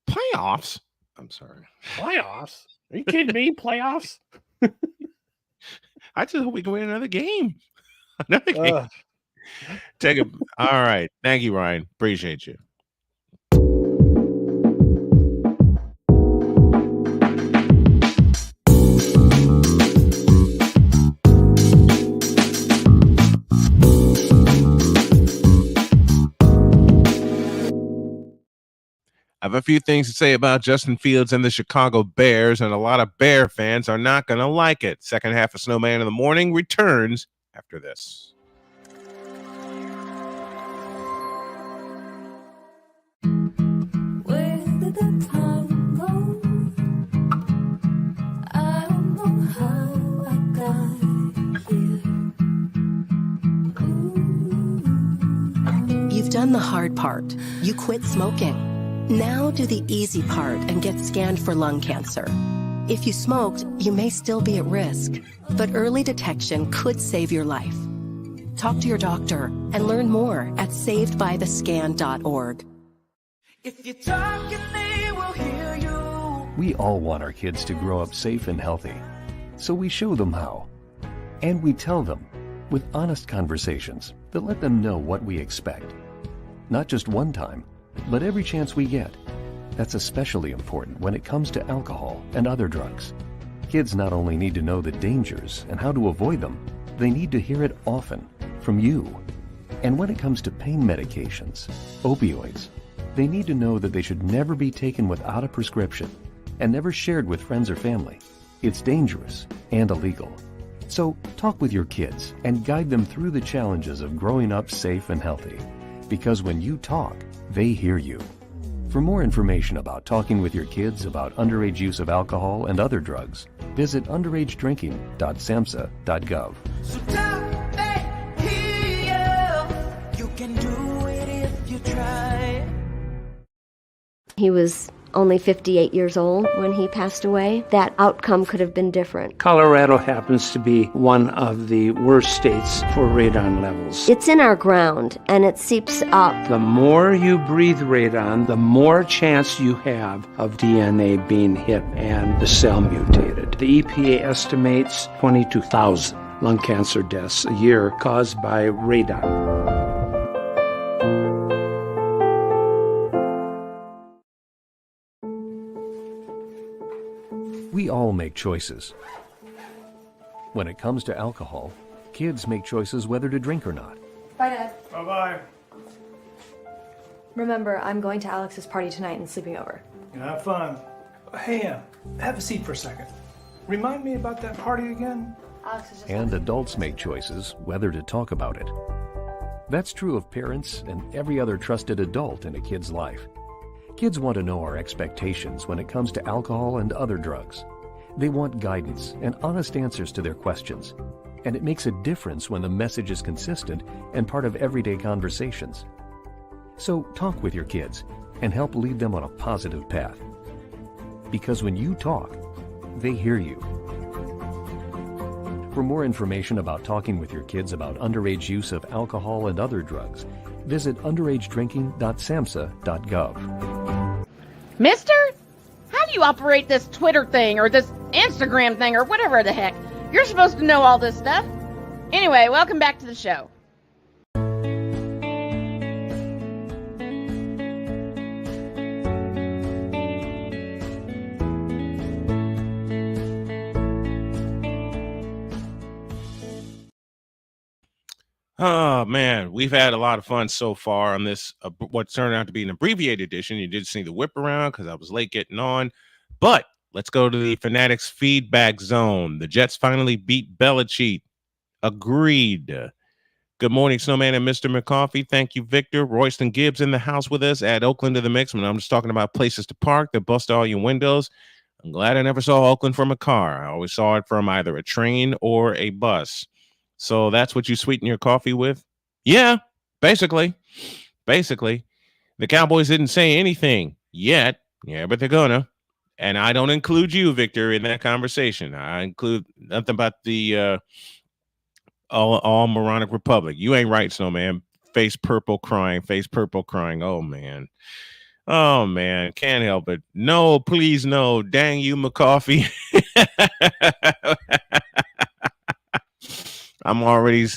Playoffs? I'm sorry. Playoffs? Are you kidding me? Playoffs? I just hope we can win another game. All right. Thank you, Ryan. Appreciate you. I have a few things to say about Justin Fields and the Chicago Bears, and a lot of Bear fans are not going to like it. Second half of Snowman in the Morning returns after this. Where did the time go? I don't know how I got here. Ooh. done the hard part. You quit smoking. Now do the easy part and get scanned for lung cancer. If you smoked, you may still be at risk, but early detection could save your life. Talk to your doctor and learn more at savedbythescan.org. If you're talking, they will hear you. We all want our kids to grow up safe and healthy, so we show them how. And we tell them with honest conversations that let them know what we expect. Not just one time, but every chance we get. That's especially important when it comes to alcohol and other drugs. Kids not only need to know the dangers and how to avoid them, they need to hear it often from you. And when it comes to pain medications, opioids, they need to know that they should never be taken without a prescription and never shared with friends or family. It's dangerous and illegal. So talk with your kids and guide them through the challenges of growing up safe and healthy. Because when you talk, they hear you. For more information about talking with your kids about underage use of alcohol and other drugs, visit underagedrinking.samhsa.gov. So talk, they hear you. You can do it if you try. He was only 58 years old when he passed away. That outcome could have been different. Colorado happens to be one of the worst states for radon levels. It's in our ground, and it seeps up. The more you breathe radon, the more chance you have of DNA being hit and the cell mutated. The EPA estimates 22,000 lung cancer deaths a year caused by radon. We all make choices. When it comes to alcohol, kids make choices whether to drink or not. Bye, Dad. Bye-bye. Remember, I'm going to Alex's party tonight and sleeping over. Have fun. Hey, have a seat for a second. Remind me about that party again? Alex is just... And adults make choices whether to talk about it. That's true of parents and every other trusted adult in a kid's life. Kids want to know our expectations when it comes to alcohol and other drugs. They want guidance and honest answers to their questions. And it makes a difference when the message is consistent and part of everyday conversations. So talk with your kids and help lead them on a positive path. Because when you talk, they hear you. For more information about talking with your kids about underage use of alcohol and other drugs, visit underagedrinking.samhsa.gov. Mister? How do you operate this Twitter thing or this Instagram thing or whatever the heck? You're supposed to know all this stuff. Anyway, welcome back to the show. Oh man, we've had a lot of fun so far on this what turned out to be an abbreviated edition. You did see the whip around because I was late getting on, but let's go to the Fanatics feedback zone. The Jets finally beat Belichick. Agreed. Good morning, Snowman and Mr. McCoffey. Thank you, Victor. Royston Gibbs in the house with us. Add Oakland to the mix. When I'm just talking about places to park that bust all your windows. I'm glad I never saw Oakland from a car. I always saw it from either a train or a bus. So that's what you sweeten your coffee with? Yeah, basically. Basically. The Cowboys didn't say anything yet. Yeah, but they're gonna. And I don't include you, Victor, in that conversation. I include nothing about the all moronic republic. You ain't right, Snowman. Face purple crying. Oh, man. Oh, man. Can't help it. No, please, no. Dang you, McCoffey. I'm already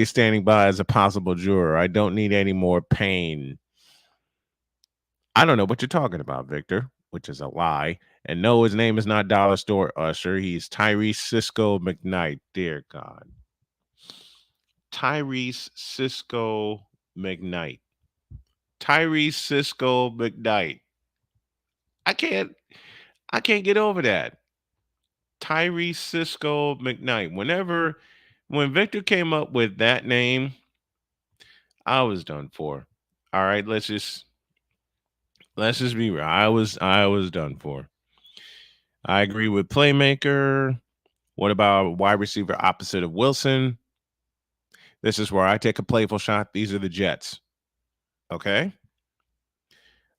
standing by as a possible juror. I don't need any more pain. I don't know what you're talking about, Victor, which is a lie. And no, his name is not Dollar Store Usher. He's Tyrese Cisco McKnight. Dear God. Tyrese Cisco McKnight. Tyrese Cisco McKnight. I can't get over that. Tyrese Cisco McKnight. When Victor came up with that name, I was done for. All right, let's just be real. I was done for. I agree with Playmaker. What about wide receiver opposite of Wilson? This is where I take a playful shot. These are the Jets. Okay.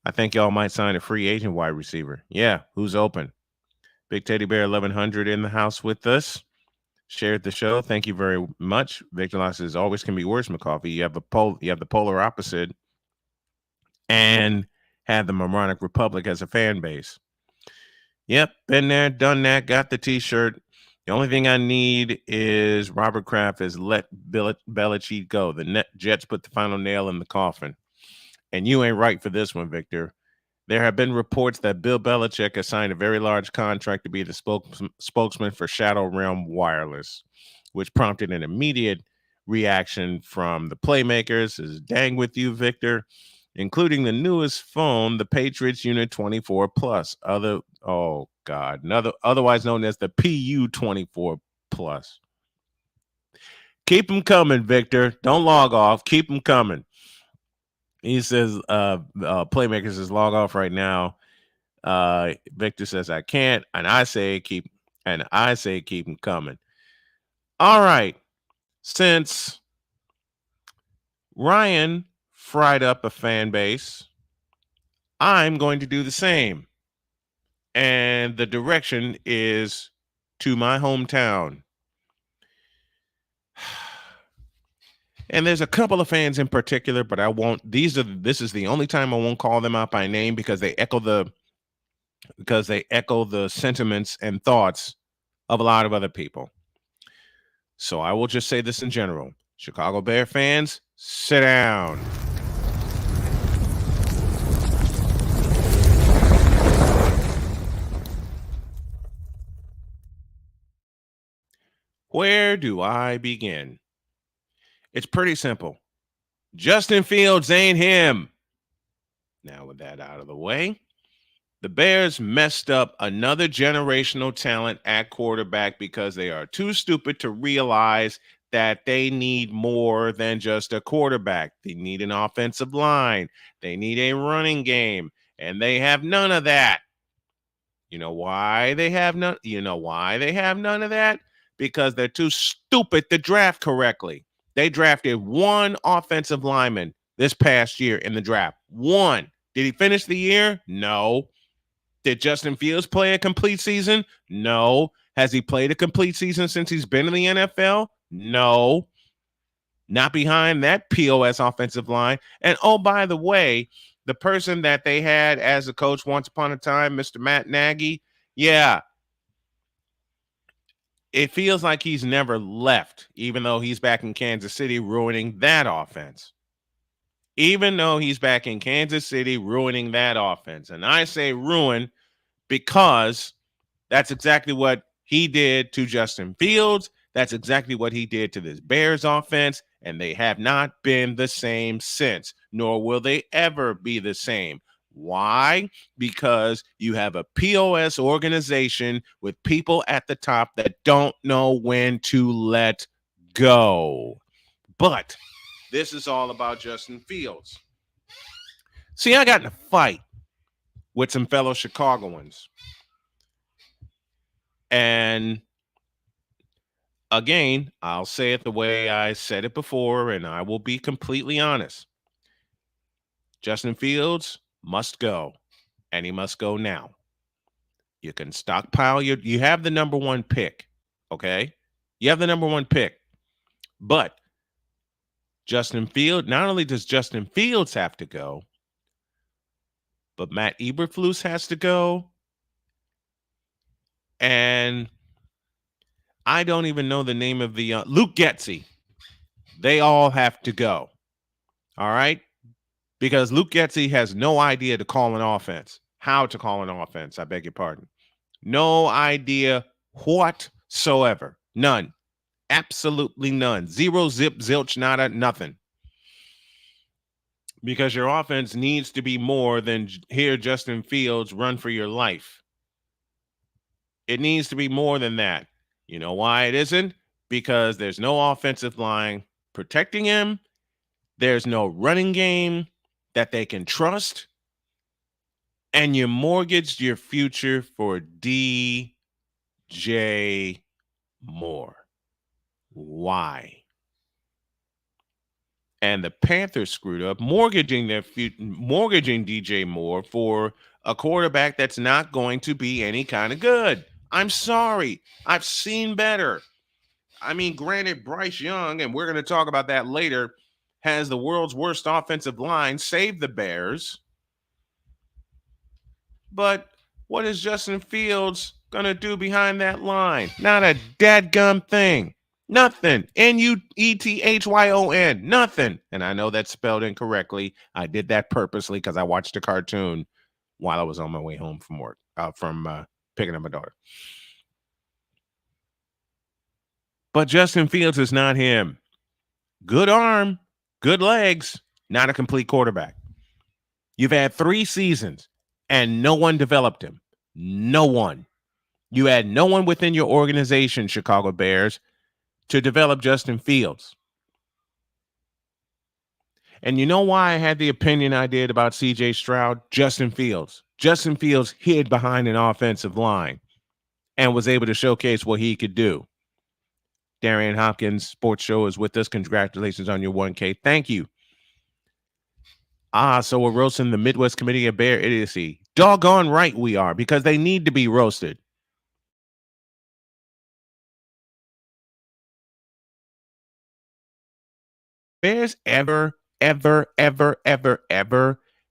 I think y'all might sign a free agent wide receiver. Yeah. Who's open? Big Teddy Bear 1100 in the house with us. Shared the show. Thank you very much. Victor Law says always can be worse, McCoffee. You have the polar opposite and had the moronic republic as a fan base. Yep, been there, done that, got the t-shirt. The only thing I need is Robert Kraft has let Belichick go. The Jets put the final nail in the coffin. And you ain't right for this one, Victor. There have been reports that Bill Belichick has signed a very large contract to be the spokesman for Shadow Realm Wireless, which prompted an immediate reaction from the playmakers. Is dang with you, Victor, including the newest phone, the Patriots Unit 24 Plus. Otherwise known as the PU 24 Plus. Keep them coming, Victor. Don't log off. Keep them coming. He says, Playmakers says log off right now. Victor says I can't, and I say keep them coming. All right. Since Ryan fried up a fan base, I'm going to do the same. And the direction is to my hometown. And there's a couple of fans in particular, but I won't. This is the only time I won't call them out by name because they echo the sentiments and thoughts of a lot of other people. So I will just say this in general. Chicago Bear fans, sit down. Where do I begin? It's pretty simple. Justin Fields ain't him. Now, with that out of the way, the Bears messed up another generational talent at quarterback because they are too stupid to realize that they need more than just a quarterback. They need an offensive line. They need a running game, and they have none of that. You know why they have none of that? Because they're too stupid to draft correctly. They drafted one offensive lineman this past year in the draft. One. Did he finish the year? No. Did Justin Fields play a complete season? No. Has he played a complete season since he's been in the NFL? No. Not behind that POS offensive line. And oh, by the way, the person that they had as a coach once upon a time, Mr. Matt Nagy, yeah, it feels like he's never left, even though he's back in Kansas City ruining that offense. Even though he's back in Kansas City ruining that offense. And I say ruin because that's exactly what he did to Justin Fields. That's exactly what he did to this Bears offense. And they have not been the same since, nor will they ever be the same. Why? Because you have a POS organization with people at the top that don't know when to let go. But this is all about Justin Fields. See, I got in a fight with some fellow Chicagoans. And again, I'll say it the way I said it before, and I will be completely honest. Justin Fields must go, and he must go now. You can stockpile you have the number one pick, okay? You have the number one pick. But Justin Fields, not only does Justin Fields have to go, but Matt Eberflus has to go. And I don't even know the name of the Luke Getsy. They all have to go. All right? Because Luke Getsy has no idea to call an offense. How to call an offense, I beg your pardon. No idea whatsoever. None. Absolutely none. Zero, zip, zilch, nada, nothing. Because your offense needs to be more than hear Justin Fields run for your life. It needs to be more than that. You know why it isn't? Because there's no offensive line protecting him. There's no running game that they can trust. And you mortgaged your future for DJ Moore. Why? And the Panthers screwed up, mortgaging DJ Moore for a quarterback that's not going to be any kind of good. I'm sorry. I've seen better. I mean, granted, Bryce Young, and we're going to talk about that later, has the world's worst offensive line, saved the Bears. But what is Justin Fields going to do behind that line? Not a dadgum thing. Nothing. Nuetthyon. Nothing. And I know that's spelled incorrectly. I did that purposely because I watched a cartoon while I was on my way home from work, from picking up my daughter. But Justin Fields is not him. Good arm, good legs, not a complete quarterback. You've had 3 seasons and no one developed him. No one. You had no one within your organization, Chicago Bears, to develop Justin Fields. And you know why I had the opinion I did about C.J. Stroud? Justin Fields. Justin Fields hid behind an offensive line and was able to showcase what he could do. Darian Hopkins, Sports Show, is with us. Congratulations on your 1K. Thank you. So we're roasting the Midwest Committee of Bear Idiocy. Doggone right we are, because they need to be roasted. Bears ever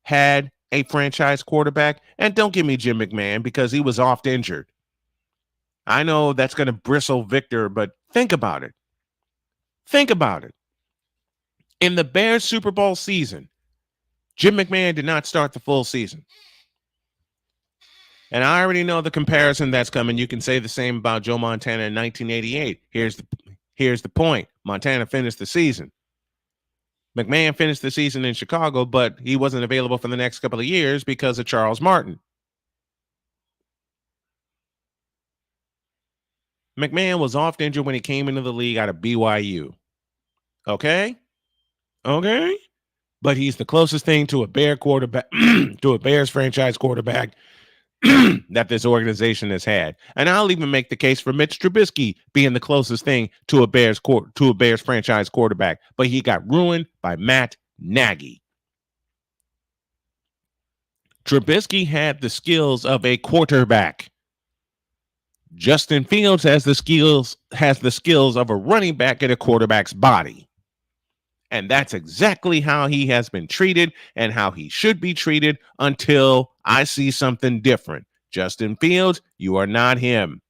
had a franchise quarterback? And don't give me Jim McMahon, because he was oft injured. I know that's going to bristle Victor, but think about it. Think about it. In the Bears Super Bowl season, Jim McMahon did not start the full season. And I already know the comparison that's coming. You can say the same about Joe Montana in 1988. Here's the point. Montana finished the season. McMahon finished the season in Chicago, but he wasn't available for the next couple of years because of Charles Martin. McMahon was oft injured when he came into the league out of BYU. Okay? But he's the closest thing to a Bear quarterback, to a Bears franchise quarterback that this organization has had. And I'll even make the case for Mitch Trubisky being the closest thing to a Bears franchise quarterback, but he got ruined by Matt Nagy. Trubisky had the skills of a quarterback. Justin Fields has the skills of a running back in a quarterback's body. And that's exactly how he has been treated and how he should be treated until I see something different. Justin Fields, you are not him.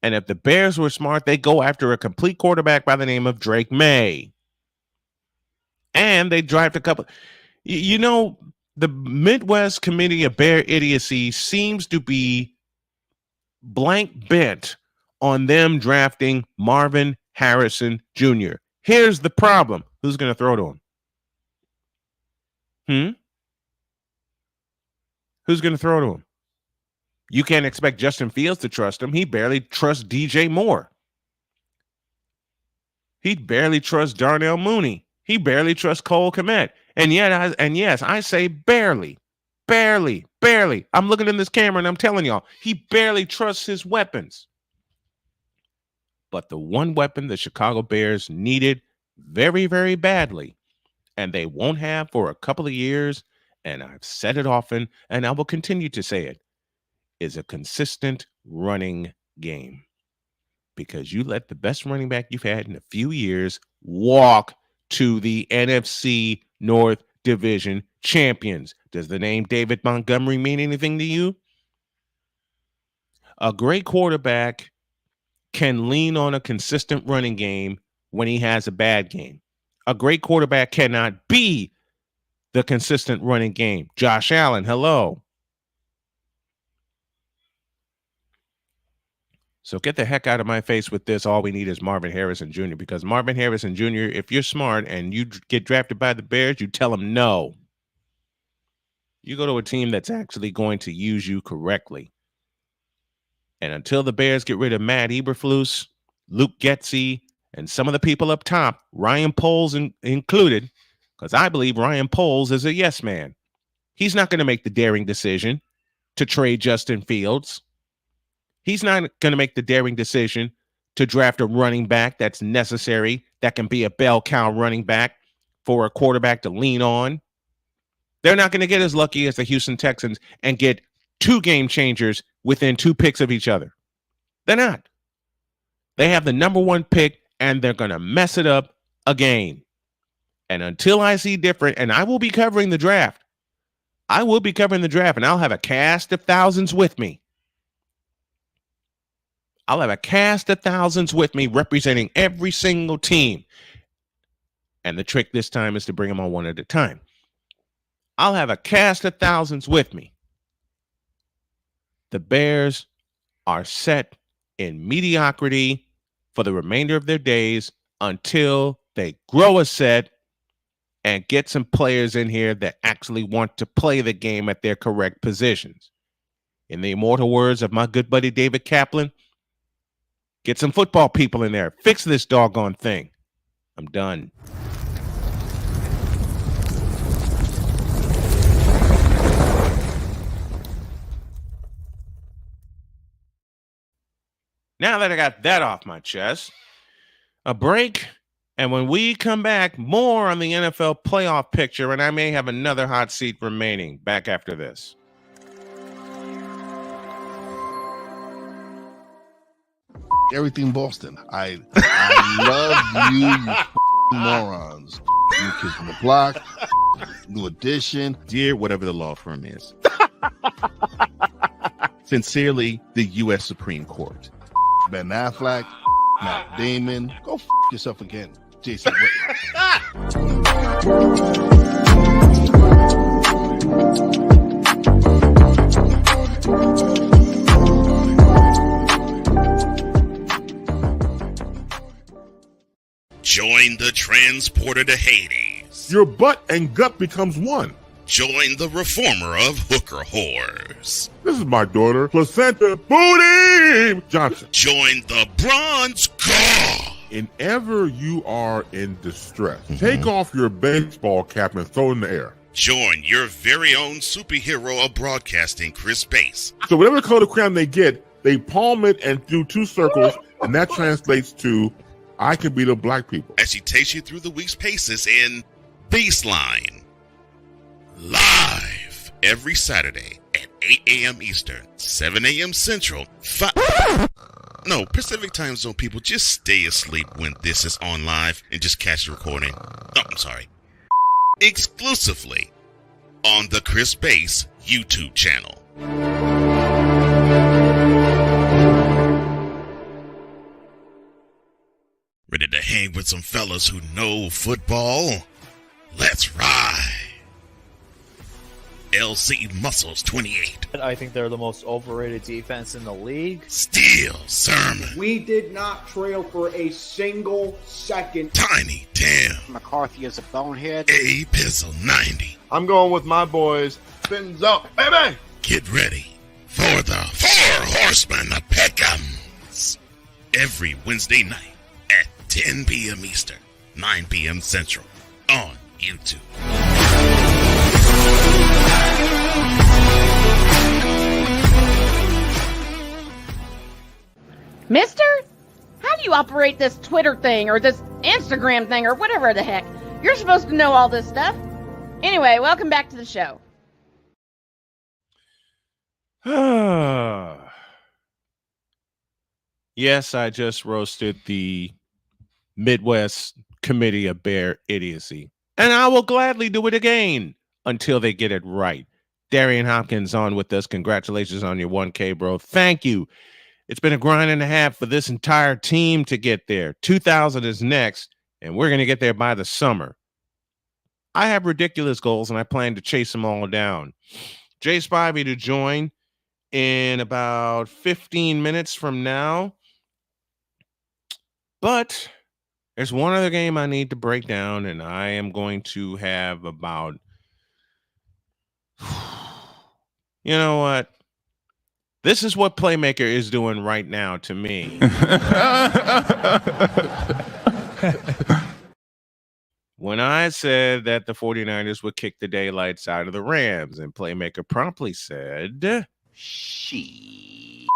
And if the Bears were smart, they go after a complete quarterback by the name of Drake May. And they draft a couple. You know, the Midwest Committee of Bear Idiocy seems to be blank bent on them drafting Marvin Harrison Jr. Here's the problem. Who's going to throw to him? Who's going to throw to him? You can't expect Justin Fields to trust him. He barely trusts DJ Moore. He barely trusts Darnell Mooney. He barely trusts Cole Kmet. And yes, I say barely. I'm looking in this camera and I'm telling y'all, he barely trusts his weapons. But the one weapon the Chicago Bears needed very, very badly, and they won't have for a couple of years, and I've said it often, and I will continue to say it, is a consistent running game. Because you let the best running back you've had in a few years walk to the NFC North Division champions. Does the name David Montgomery mean anything to you? A great quarterback can lean on a consistent running game when he has a bad game. A great quarterback cannot be the consistent running game. Josh Allen, hello. So get the heck out of my face with this. All we need is Marvin Harrison Jr. Because Marvin Harrison Jr., if you're smart and you get drafted by the Bears, you tell him no. You go to a team that's actually going to use you correctly. And until the Bears get rid of Matt Eberflus, Luke Getsy, and some of the people up top, Ryan Poles included, because I believe Ryan Poles is a yes man. He's not going to make the daring decision to trade Justin Fields. He's not going to make the daring decision to draft a running back that's necessary, that can be a bell cow running back for a quarterback to lean on. They're not going to get as lucky as the Houston Texans and get 2 game changers within 2 picks of each other. They're not. They have the number 1 pick, and they're going to mess it up again. And until I see different, and I will be covering the draft. I will be covering the draft, and I'll have a cast of thousands with me. I'll have a cast of thousands with me representing every single team. And the trick this time is to bring them on one at a time. I'll have a cast of thousands with me. The Bears are set in mediocrity for the remainder of their days until they grow a set and get some players in here that actually want to play the game at their correct positions. In the immortal words of my good buddy David Kaplan, get some football people in there. Fix this doggone thing. I'm done. Now that I got that off my chest, a break, and when we come back, more on the NFL playoff picture, and I may have another hot seat remaining. Back after this. Everything Boston. I love you morons. You kids from the block, new edition. Dear whatever the law firm is. Sincerely, the U.S. Supreme Court. Ben Affleck, Matt Damon. Go yourself again, Jason Whitlock. Join the transporter to Hades. Your butt and gut becomes one. Join the reformer of hooker whores. This is my daughter, Placenta Booty Johnson. Join the bronze god. And ever you are in distress, take off your baseball cap and throw it in the air. Join your very own superhero of broadcasting, Chris Bass. So whatever color crayon they get, they palm it and do 2 circles, and that translates to, I can beat up black people. As she takes you through the week's paces in Baseline. Live every Saturday at 8 a.m. Eastern, 7 a.m. Central, No, Pacific Time Zone people, just stay asleep when this is on live and just catch the recording. Oh, I'm sorry. Exclusively on the Chris Bass YouTube channel. Ready to hang with some fellas who know football? Let's ride. LC Muscles 28. I think they're the most overrated defense in the league. Steel Sermon. We did not trail for a single second. Tiny Tim. McCarthy is a bonehead. A Pizzle 90. I'm going with my boys. Fins up, baby. Get ready for the 4 Horsemen of Pick'ems. Every Wednesday night at 10 p.m. Eastern, 9 p.m. Central on YouTube. Mister, how do you operate this Twitter thing or this Instagram thing or whatever the heck? You're supposed to know all this stuff. Anyway, welcome back to the show. Yes, I just roasted the Midwest Committee of Bear Idiocy, and I will gladly do it again until they get it right. Darian Hopkins on with us. Congratulations on your 1K, bro. Thank you. It's been a grind and a half for this entire team to get there. 2,000 is next, and we're going to get there by the summer. I have ridiculous goals, and I plan to chase them all down. Jay Spivey to join in about 15 minutes from now. But there's one other game I need to break down, and I am going to have about... You know what? This is what Playmaker is doing right now to me. When I said that the 49ers would kick the daylights out of the Rams, and Playmaker promptly said, "She."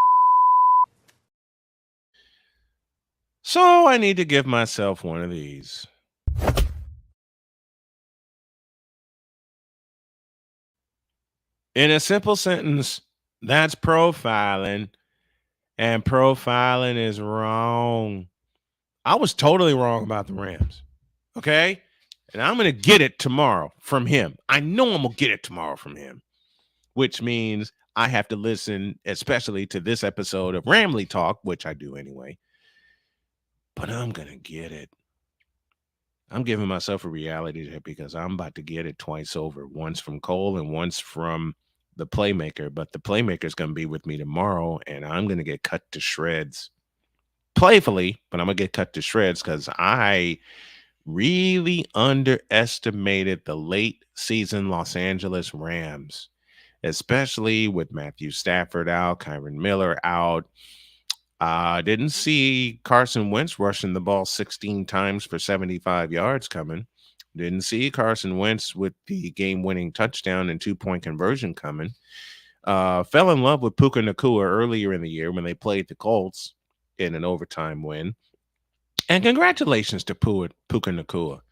So I need to give myself one of these. In a simple sentence, that's profiling, and profiling is wrong. I was totally wrong about the Rams. Okay? And I'm going to get it tomorrow from him. I know I'm going to get it tomorrow from him, which means I have to listen, especially to this episode of Ramley Talk, which I do anyway. But I'm going to get it. I'm giving myself a reality check because I'm about to get it twice over, once from Cole and once from the playmaker. But the playmaker is going to be with me tomorrow, and I'm going to get cut to shreds. Playfully, but I'm going to get cut to shreds because I really underestimated the late season Los Angeles Rams, especially with Matthew Stafford out, Kyron Miller out. Didn't see Carson Wentz rushing the ball 16 times for 75 yards coming. Didn't see Carson Wentz with the game-winning touchdown and two-point conversion coming. Fell in love with Puka Nacua earlier in the year when they played the Colts in an overtime win. And congratulations to Puka Nacua.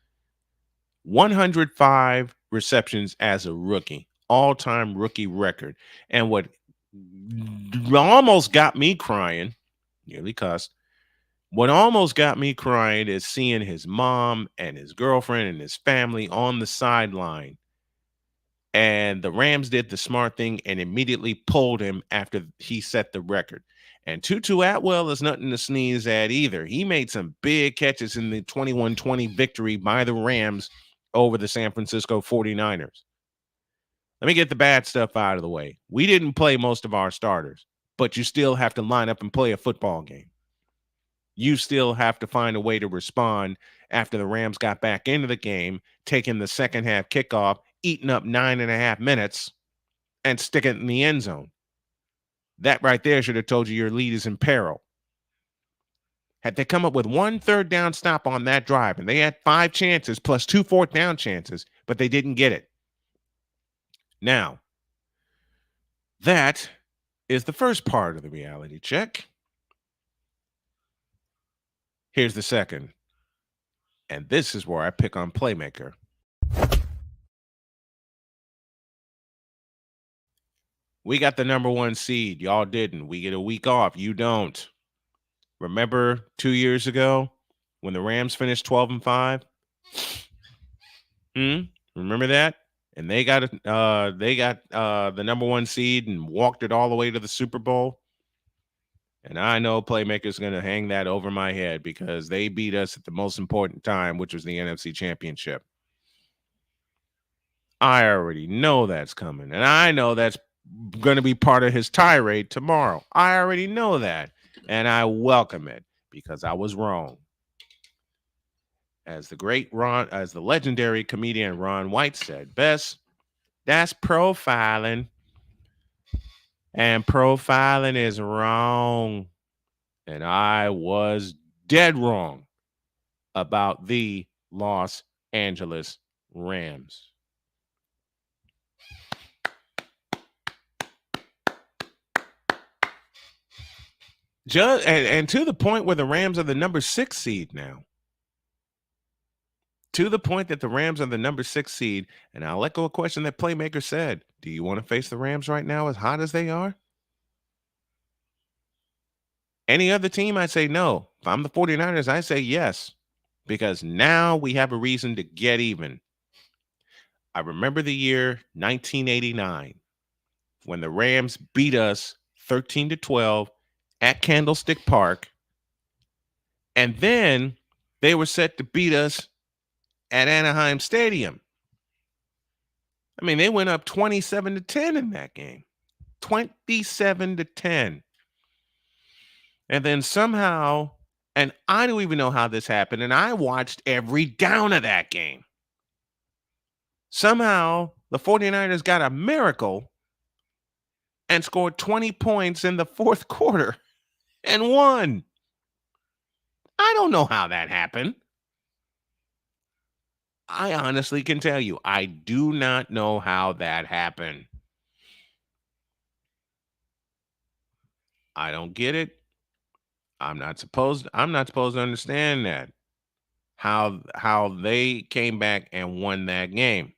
105 receptions as a rookie, all-time rookie record. And what almost got me crying, nearly cussed, what almost got me crying is seeing his mom and his girlfriend and his family on the sideline. And the Rams did the smart thing and immediately pulled him after he set the record. And Tutu Atwell is nothing to sneeze at either. He made some big catches in the 21-20 victory by the Rams over the San Francisco 49ers. Let me get the bad stuff out of the way. We didn't play most of our starters, but you still have to line up and play a football game. You still have to find a way to respond after the Rams got back into the game, taking the second half kickoff, eating up 9.5 minutes, and stick it in the end zone. That right there should have told you your lead is in peril. Had they come up with one third down stop on that drive, and they had 5 chances plus 2 fourth down chances, but they didn't get it. Now, that is the first part of the reality check. Here's the second. And this is where I pick on Playmaker. We got the number 1 seed. Y'all didn't. We get a week off. You don't. Remember 2 years ago when the Rams finished 12-5? Remember that? And they got the number 1 seed and walked it all the way to the Super Bowl. And I know Playmaker's going to hang that over my head because they beat us at the most important time, which was the NFC Championship. I already know that's coming. And I know that's going to be part of his tirade tomorrow. I already know that. And I welcome it because I was wrong. As the legendary comedian Ron White said, Bess, that's profiling. And profiling is wrong. And I was dead wrong about the Los Angeles Rams. And to the point where the Rams are the number 6 seed now. To the point that the Rams are the number 6 seed. And I'll echo a question that Playmaker said. Do you want to face the Rams right now as hot as they are? Any other team, I'd say no. If I'm the 49ers, I say yes. Because now we have a reason to get even. I remember the year 1989 when the Rams beat us 13-12 at Candlestick Park. And then they were set to beat us at Anaheim Stadium. I mean, they went up 27-10 in that game. 27-10. And then somehow, and I don't even know how this happened, and I watched every down of that game. Somehow, the 49ers got a miracle and scored 20 points in the fourth quarter and won. I don't know how that happened. I honestly can tell you, I do not know how that happened. I don't get it. I'm not supposed to understand that. How they came back and won that game.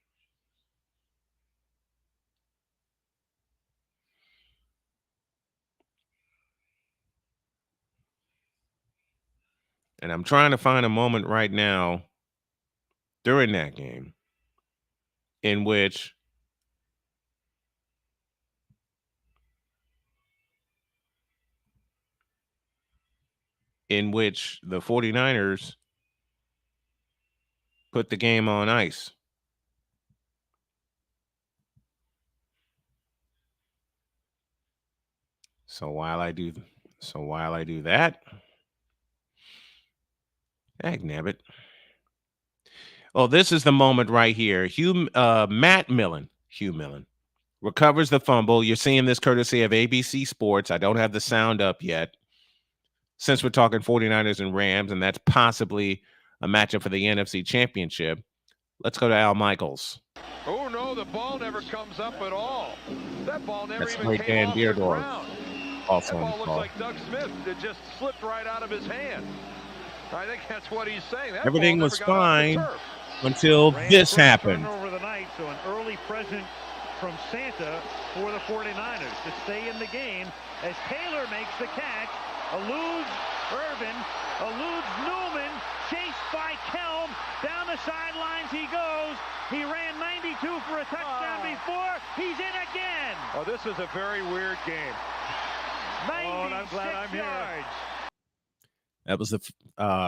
And I'm trying to find a moment right now during that game in which the 49ers put the game on ice. So while I do that, heck nabbit. Oh, this is the moment right here. Hugh Millen recovers the fumble. You're seeing this courtesy of ABC Sports. I don't have the sound up yet, since we're talking 49ers and Rams, and that's possibly a matchup for the NFC Championship. Let's go to Al Michaels. Oh no, the ball never comes up at all. That ball never That's even right, came Dan off the Beardorf. ground. Also That on ball the looks call. like Doug Smith. It just slipped right out of his hand. I think that's what he's saying. That Everything ball was never got off the fine turf. until this happened. Over the night, so an early present from Santa for the 49ers to stay in the game as Taylor makes the catch, eludes Irvin, eludes Newman, chased by Kelm, down the sidelines he goes. He ran 92 for a touchdown before, he's in again. Oh, this is a very weird game. 96 I'm glad I'm here. yards. That was the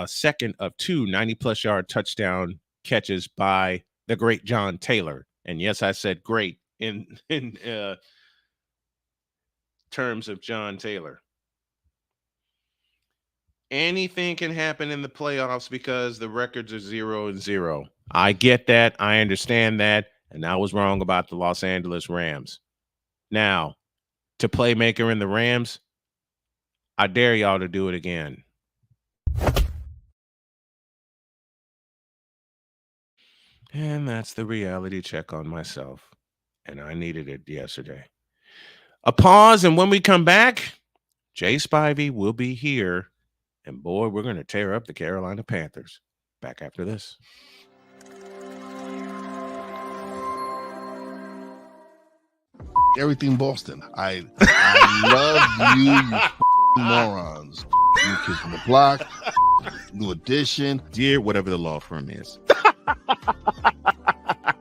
second of two 90-plus yard touchdown catches by the great John Taylor. And yes, I said great in terms of John Taylor. Anything can happen in the playoffs because the records are 0-0. I get that. I understand that. And I was wrong about the Los Angeles Rams. Now, to playmaker in the Rams, I dare y'all to do it again. And that's the reality check on myself. And I needed it yesterday. A pause, and when we come back, Jay Spivey will be here. And boy, we're going to tear up the Carolina Panthers. Back after this. Everything Boston. I love you morons. New Kids on the Block, New Edition. Dear whatever the law firm is.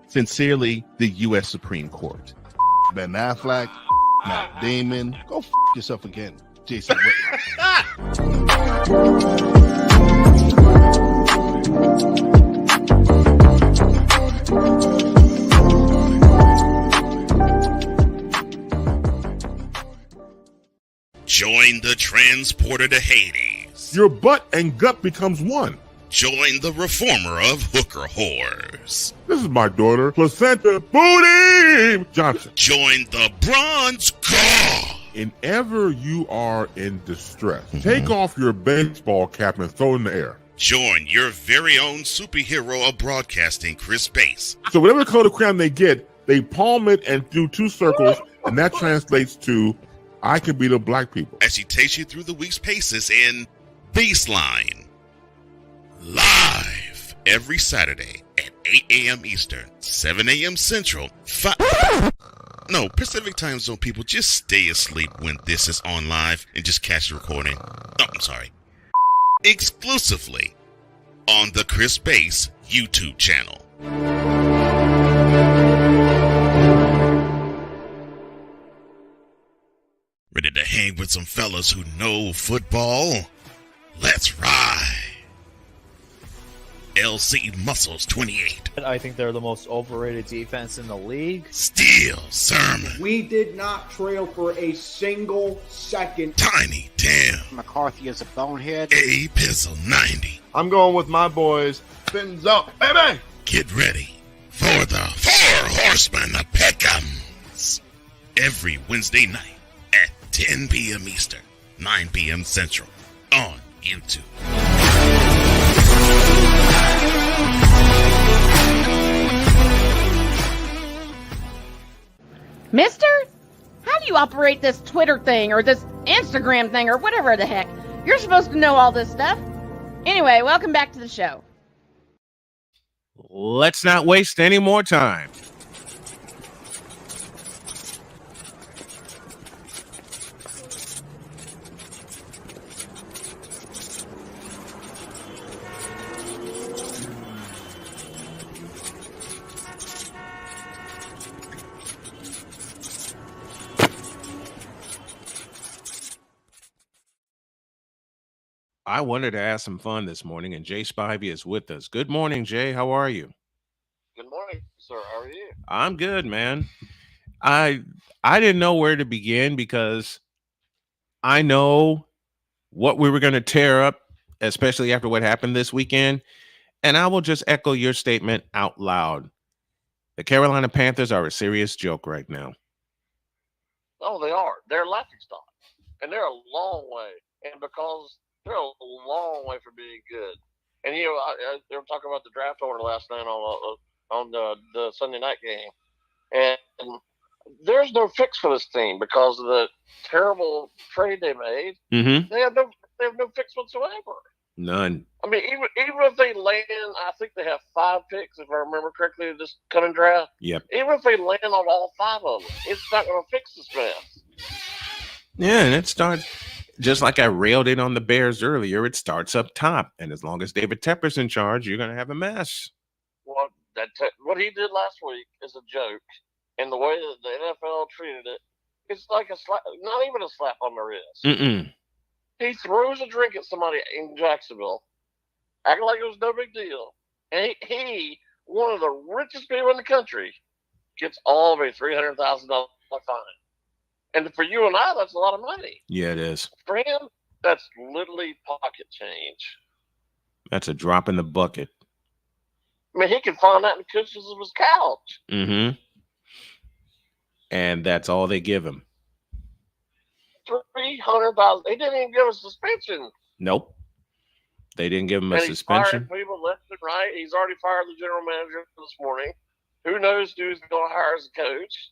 Sincerely, the U.S. Supreme Court. Ben Affleck, Matt Damon. Go yourself again, Jason. Join the transporter to Hades. Your butt and gut becomes one. Join the reformer of hooker whores. This is my daughter, Placenta Booty Johnson. Join the bronze god. Whenever you are in distress, take off your baseball cap and throw it in the air. Join your very own superhero of broadcasting, Chris Bass. So whatever color of crayon they get, they palm it and do two circles, and that translates to, I can beat up black people. As he takes you through the week's paces in Baseline. Live every Saturday at 8 a.m. Eastern, 7 a.m. Central, Pacific Time Zone people, just stay asleep when this is on live and just catch the recording. Oh, I'm sorry. Exclusively on the Chris Bass YouTube channel. Ready to hang with some fellas who know football? Let's ride. LC Muscles 28. I think they're the most overrated defense in the league. Steel Sermon. We did not trail for a single second. Tiny Tim. McCarthy is a bonehead. A Pizzle 90. I'm going with my boys. Fins up, baby. Get ready for the Four Horsemen of Peckham's. Every Wednesday night at 10 p.m. Eastern, 9 p.m. Central on YouTube. Mister? How do you operate this Twitter thing or this Instagram thing or whatever the heck? You're supposed to know all this stuff. Anyway, welcome back to the show. Let's not waste any more time. I wanted to have some fun this morning, and Jay Spivey is with us. Good morning, Jay. How are you? Good morning, sir. How are you? I'm good, man. I I didn't know where to begin because I know what we were going to tear up, especially after what happened this weekend. And I will just echo your statement out loud. The Carolina Panthers are a serious joke right now. Oh, they are. They're a laughing stock, and they're a long way. And because they're a long way from being good. And they were talking about the draft order last night on the Sunday night game, and there's no fix for this team because of the terrible trade they made. Mm-hmm. They have no fix whatsoever. None. I mean, even if they land, I think they have 5 picks, if I remember correctly, this coming draft. Yep. Even if they land on all 5 of them, it's not going to fix this mess. Yeah, and it starts just like I railed in on the Bears earlier. It starts up top, and as long as David Tepper's in charge, you're going to have a mess. Well, what he did last week is a joke, and the way that the NFL treated it, it's like a slap, not even a slap on the wrist. Mm-mm. He throws a drink at somebody in Jacksonville, acting like it was no big deal. And he one of the richest people in the country, gets all of a $300,000 fine. And for you and I, that's a lot of money. Yeah, it is. For him, that's literally pocket change. That's a drop in the bucket. I mean, he can find that in the cushions of his couch. Mm-hmm. And that's all they give him. $300,000. They didn't even give a suspension. Nope. They didn't give him a And suspension. He's fired people left and right. He's already fired the general manager this morning. Who knows who's going to hire as a coach?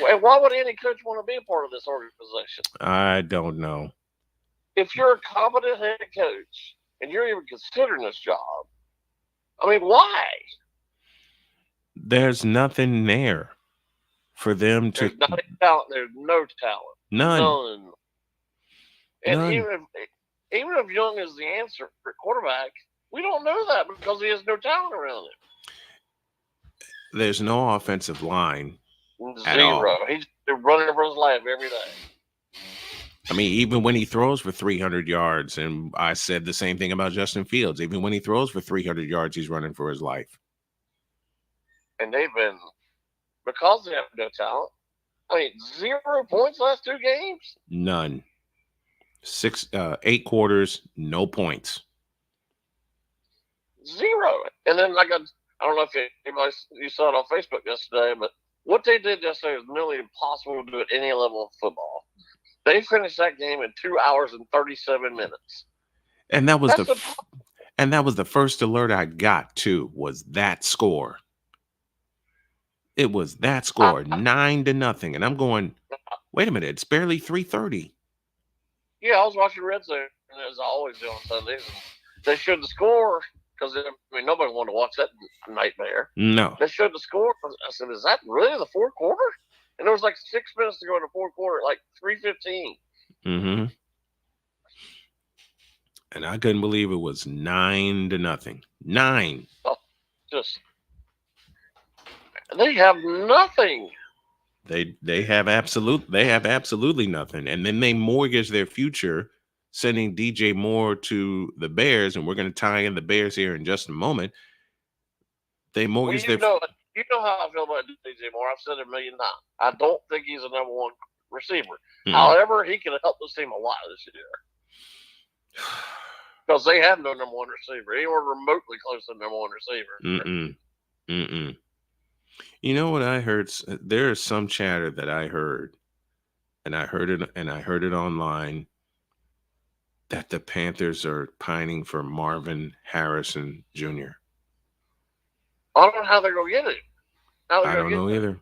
And why would any coach want to be a part of this organization? I don't know. If you're a competent head coach and you're even considering this job, I mean, why? There's nothing there for them to. There's not any talent. There's no talent. None. And None. even if Young is the answer for quarterback, we don't know that because he has no talent around him. There's no offensive line. At Zero. all. He's running for his life every day. I mean, even when he throws for 300 yards, and I said the same thing about Justin Fields, even when he throws for 300 yards, he's running for his life. And they've been, because they have no talent, I mean, 0 points last 2 games? None. 8 quarters, no points. 0. And then I don't know if you saw it on Facebook yesterday, but what they did yesterday was nearly impossible to do at any level of football. They finished that game in 2 hours and 37 minutes. And that was the first alert I got too, was that score. It was that score, 9-0. And I'm going, wait a minute, it's barely 3:30. Yeah, I was watching Red Zone, as I always do on Sundays. They showed the score because, I mean, nobody wanted to watch that nightmare. No. They showed the score. I said, is that really the fourth quarter? And there was like 6 minutes to go in the fourth quarter, like 3:15. Mm-hmm. And I couldn't believe it was 9-0. 9. Oh, they have nothing. They have absolutely nothing. And then they mortgage their future, sending DJ Moore to the Bears, and we're going to tie in the Bears here in just a moment. They mortgage You know how I feel about DJ Moore. I've said it a million times. I don't think he's a number 1 receiver. Mm. However, he can help this team a lot this year. Because they have no number 1 receiver. Anyone remotely close to the number 1 receiver. Mm-mm. You know what I heard? There is some chatter that I heard, and I heard it online, that the Panthers are pining for Marvin Harrison Jr. I don't know how they're going to get it. I don't know either.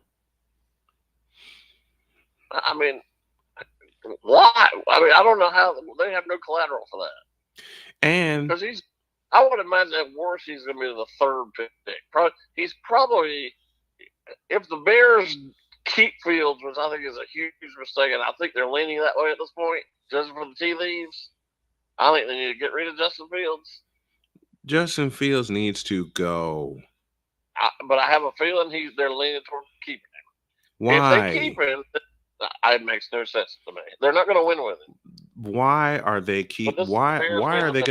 I mean, why? I mean, I don't know how. They have no collateral for that. And because I would imagine at worst he's going to be the 3rd pick. He's probably, if the Bears keep Fields, which I think is a huge mistake, and I think they're leaning that way at this point, just for the tea leaves, I think they need to get rid of Justin Fields. Justin Fields needs to go. But I have a feeling they're leaning toward keeping him. Why? If they keep him, It makes no sense to me. They're not going to win with it. Why are they keep But this why Bears why fan are they that-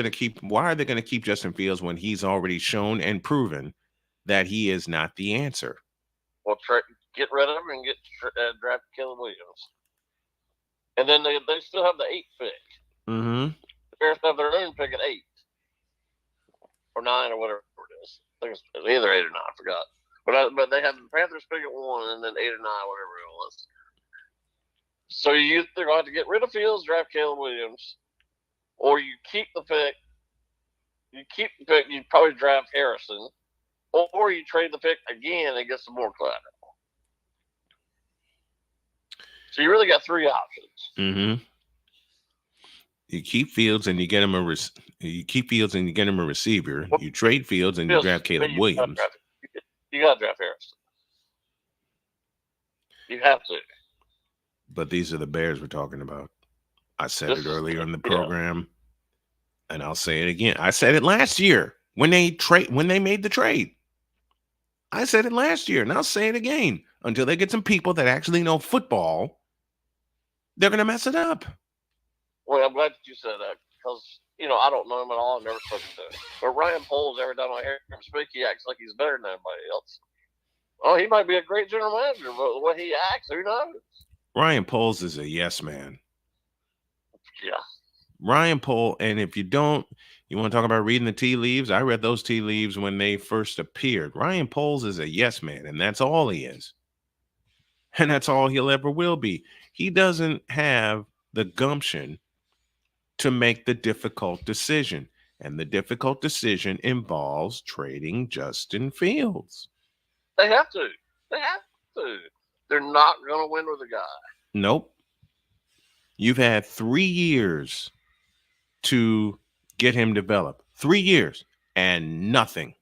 going to keep Justin Fields when he's already shown and proven that he is not the answer? Well, get rid of him and draft Caleb Williams. And then they still have the 8th pick. Mm-hmm. The Bears have their own pick at 8 or 9 or whatever it is. I think it's either 8 or 9. I forgot. But they have the Panthers pick at 1 and then 8 or 9, whatever it was. So they're going to have to get rid of Fields, draft Caleb Williams, or you keep the pick. You keep the pick. You probably draft Harrison, or you trade the pick again and get some more collateral. So you really got 3 options. Mm-hmm. You keep Fields and you get him a receiver. You trade Fields and you draft Caleb Williams. You got to draft Harrison. You have to. But these are the Bears we're talking about. I said it earlier in the program, and I'll say it again. I said it last year when they made the trade. I said it last year, and I'll say it again. Until they get some people that actually know football, they're going to mess it up. Well, I'm glad that you said that because, I don't know him at all. I've never spoken to him. But Ryan Poles, every time I hear him speak, he acts like he's better than everybody else. Oh, he might be a great general manager, but the way he acts, who knows? Ryan Poles is a yes man. Yeah. Ryan Poles, and if you want to talk about reading the tea leaves, I read those tea leaves when they first appeared. Ryan Poles is a yes man, and that's all he is. And that's all he'll ever will be. He doesn't have the gumption to make the difficult decision. And the difficult decision involves trading Justin Fields. They have to. They're not going to win with a guy. Nope. You've had 3 years to get him developed. 3 years and nothing.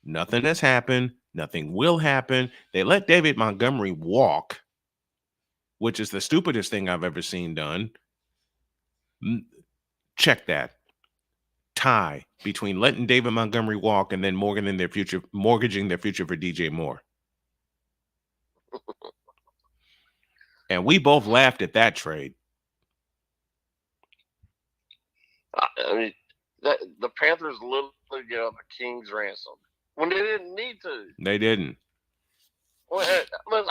Nothing has happened. Nothing will happen. They let David Montgomery walk, which is the stupidest thing I've ever seen done. Check that. Tie between letting David Montgomery walk and then mortgaging their future for DJ Moore. And we both laughed at that trade. I mean, the Panthers literally get up a king's ransom when they didn't need to. They didn't. Well, listen,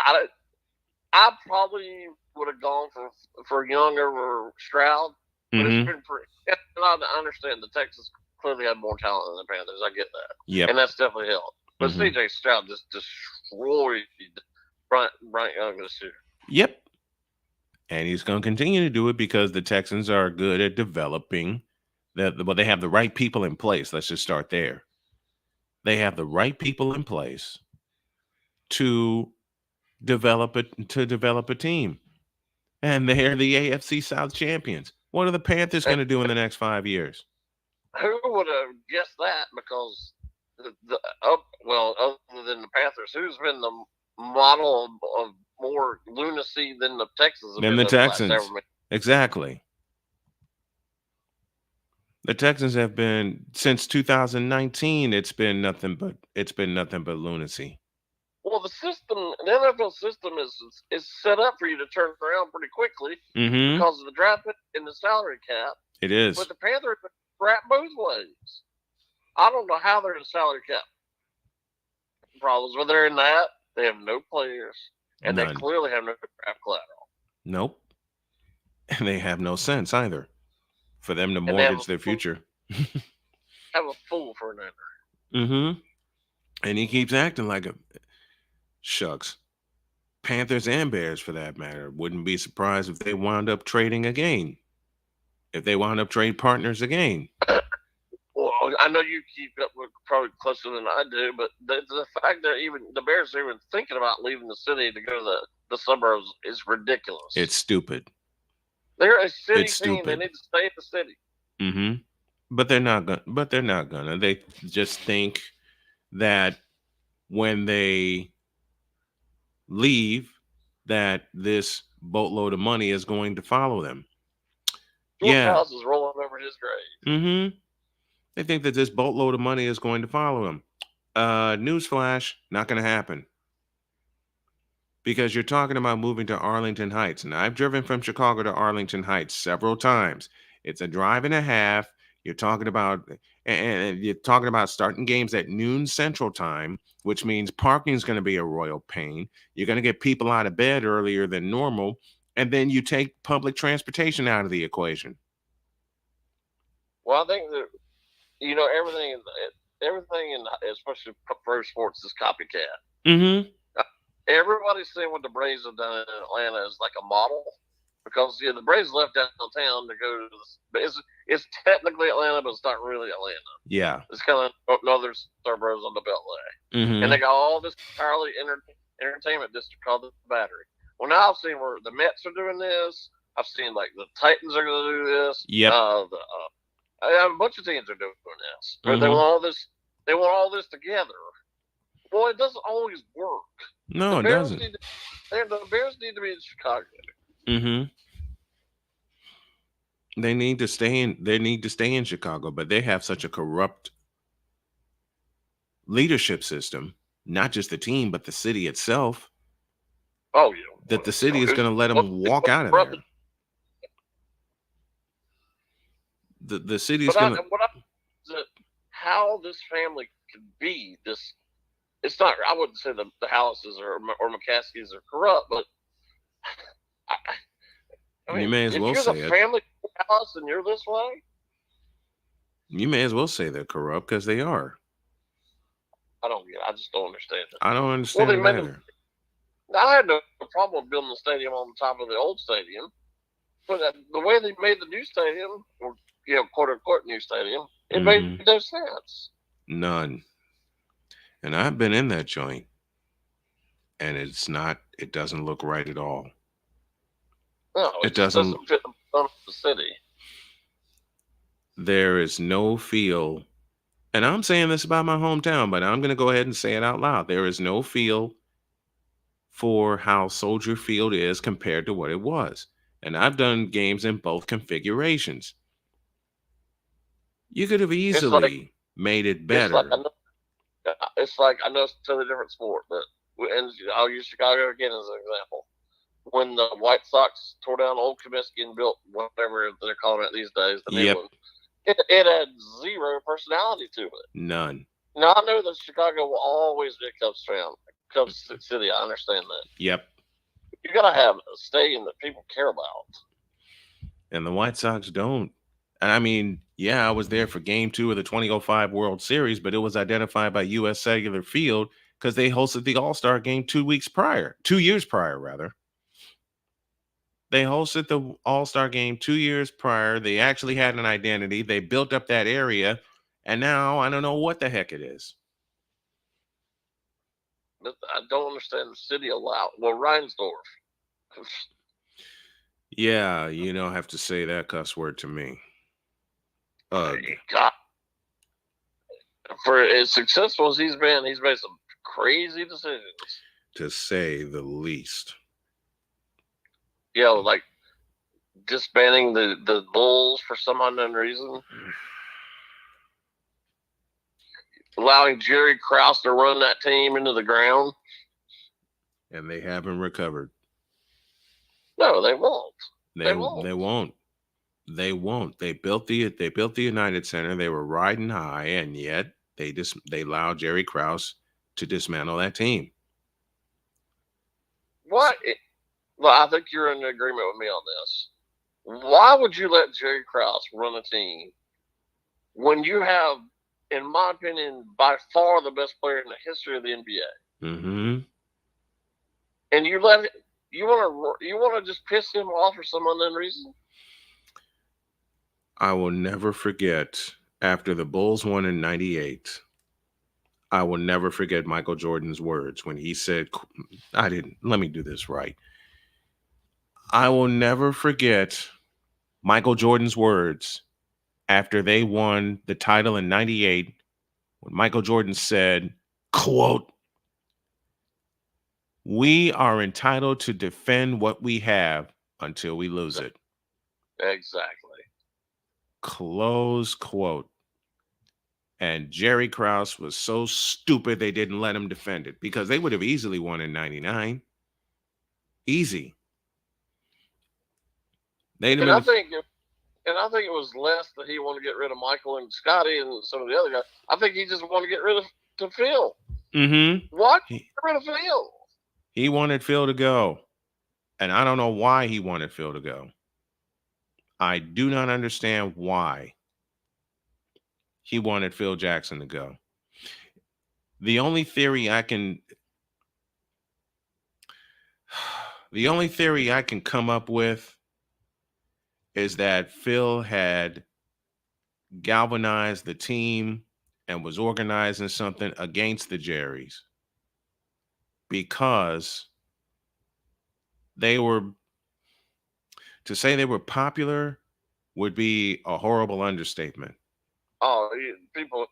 I probably would have gone for Young over Stroud, but it's been pretty. I understand the Texans clearly had more talent than the Panthers. I get that. Yep. And that's definitely helped. But CJ Stroud just destroyed Bryant Young this year. Yep. And he's going to continue to do it because the Texans are good at developing. But they have the right people in place. Let's just start there. They have the right people in place to develop a team. And they're the AFC South champions. What are the Panthers going to do in the next 5 years? Who would have guessed that? Because other than the Panthers, who's been the model of more lunacy than the Texans? Than the Texans, exactly. The Texans have been since 2019. It's been nothing but lunacy. Well, the NFL system is set up for you to turn around pretty quickly because of the draft and the salary cap. It is. But the Panthers crap both ways. I don't know how they're in salary cap problems, but they're in that. They have no players, and they clearly have no draft collateral. Nope. And they have no sense either for them to mortgage their future. Have a fool for an owner. And he keeps acting like a shucks. Panthers and Bears, for that matter, wouldn't be surprised if they wound up trading again. If they wound up trade partners again. Well, I know you keep up with probably closer than I do, but the fact that even the Bears are even thinking about leaving the city to go to the suburbs is ridiculous. It's stupid. They're a city team. They need to stay in the city. But they're not gonna. They just think that when they leave, that this boatload of money is going to follow them. George House is rolling over his grave. They think that this boatload of money is going to follow them. Newsflash, not going to happen. because you're talking about moving to Arlington Heights, and I've driven from Chicago to Arlington Heights several times. It's a drive and a half. You're talking about, and you're talking about starting games at noon Central Time, which means parking is going to be a royal pain. You're going to get people out of bed earlier than normal, and then you take public transportation out of the equation. Well, I think that everything in especially pro sports is copycat. Mm-hmm. Everybody's saying what the Braves have done in Atlanta is like a model, because the Braves left downtown to go to it's technically Atlanta, but it's not really Atlanta. Yeah. It's kind of northern suburbs on the Beltway, Mm-hmm. and they got all this entirely entertainment district called the Battery. Well, now I've seen where the Mets are doing this. I've seen like the Titans are going to do this. Yep. I have a bunch of teams are doing this. But they Mhm. want all this. They want all this together. Well, it doesn't always work. No, The it Bears doesn't. the Bears need to be in Chicago. Mm-hmm. They need to stay in Chicago, but they have such a corrupt leadership system, not just the team, but the city itself, Oh, yeah. that the city is going to let them walk out of there. The city is going to. How this family could be this? It's not. I wouldn't say the Hallises or McCaskies are corrupt, but I mean, You may as if well you're say the it. family house and you're this way, You may as well say they're corrupt, because they are. I don't get it. I just don't understand it. I don't understand they it made either. I had no problem building the stadium on the top of the old stadium, but the way they made the new stadium, or quote unquote new stadium, it Mhm. made no sense. None. And I've been in that joint, and it doesn't look right at all. No, It just doesn't. doesn't fit the front of the city. There is no feel, and I'm saying this about my hometown, but I'm going to go ahead and say it out loud. There is no feel for how Soldier Field is compared to what it was. And I've done games in both configurations. You could have easily made it better. It's like I know it's a totally different sport, but and I'll use Chicago again as an example. When the White Sox tore down Old Comiskey and built whatever they're calling it these days, the new Yep. one, it had zero personality to it. None. Now I know that Chicago will always be a Cubs fan, Cubs City. I understand that. Yep. You gotta have a stadium that people care about. And the White Sox don't. And I mean, yeah, I was there for game 2 of the 2005 World Series, but it was identified by U.S. Cellular Field because they hosted the All-Star game 2 years prior, rather. They hosted the All-Star game 2 years prior. They actually had an identity. They built up that area, and now I don't know what the heck it is. But I don't understand the city allowed. Well, Reinsdorf. Yeah, you don't have to say that cuss word to me. Ugh. God, for as successful as he's been, he's made some crazy decisions. To say the least. Like disbanding the Bulls for some unknown reason. Allowing Jerry Krause to run that team into the ground. And they haven't recovered. No, they won't. They won't. They won't. They built the United Center. They were riding high, and yet they allowed Jerry Krause to dismantle that team. Why? Well, I think you're in agreement with me on this. Why would you let Jerry Krause run a team when you have, in my opinion, by far the best player in the history of the NBA? Mm-hmm. And you want to just piss him off for some unknown reason? I will never forget, after the Bulls won in 98, I will never forget Michael Jordan's words when he said, let me do this right. I will never forget Michael Jordan's words after they won the title in 98, when Michael Jordan said, quote, "We are entitled to defend what we have until we lose it." Exactly. Close quote. And Jerry Krause was so stupid they didn't let him defend it, because they would have easily won in 99. Easy. They'd have And I been. think it was less that he wanted to get rid of Michael and Scotty and some of the other guys. I think he just wanted to get rid of Phil. Mm-hmm. What? Get rid of Phil. He wanted Phil to go. And I don't know why he wanted Phil to go. I do not understand why he wanted Phil Jackson to go. The only theory I can come up with is that Phil had galvanized the team and was organizing something against the Jerrys because to say they were popular would be a horrible understatement. Oh, people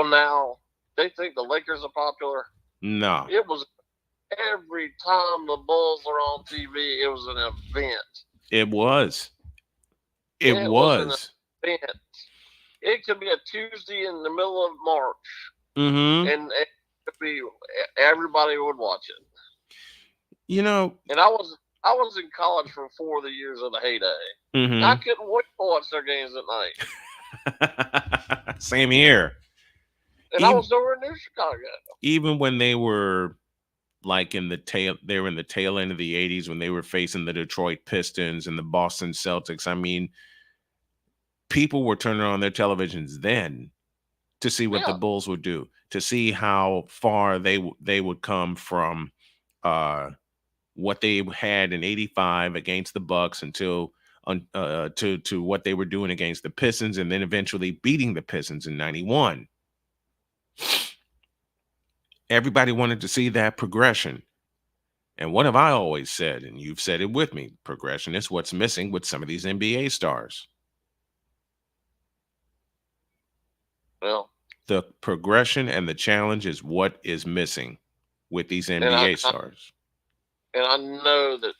now, they think the Lakers are popular. No. It was every time the Bulls are on TV, it was an event. It was. It was was. an event. It could be a Tuesday in the middle of March, and it could be everybody would watch it. You know, and I was in college for 4 of the years of the heyday. I couldn't wait to watch their games at night. Same here. And I was over in New Chicago. Even when they were like in the tail end of the 80s when they were facing the Detroit Pistons and the Boston Celtics. I mean, people were turning on their televisions then to see what the Bulls would do, to see how far they would come from what they had in 85 against the Bucks until to what they were doing against the Pistons, and then eventually beating the Pistons in 91. Everybody wanted to see that progression. And what have I always said? And you've said it with me. Progression is what's missing with some of these NBA stars. Well, the progression and the challenge is what is missing with these NBA stars. And I know that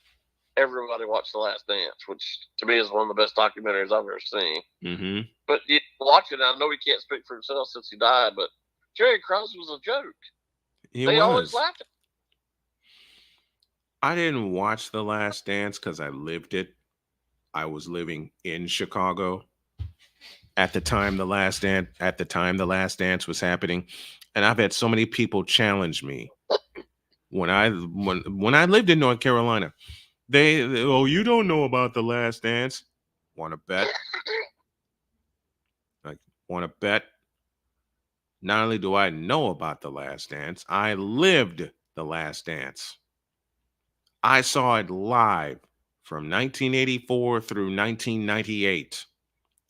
everybody watched The Last Dance, which to me is one of the best documentaries I've ever seen. But watching it, I know he can't speak for himself since he died, but Jerry Krause was a joke. They always laughed at him. I didn't watch The Last Dance because I lived it. I was living in Chicago at the time the Last Dance was happening, and I've had so many people challenge me when I lived in North Carolina. They you don't know about The Last Dance. Want to bet? Like, want to bet? Not only do I know about The Last Dance, I lived The Last Dance. I saw it live from 1984 through 1998,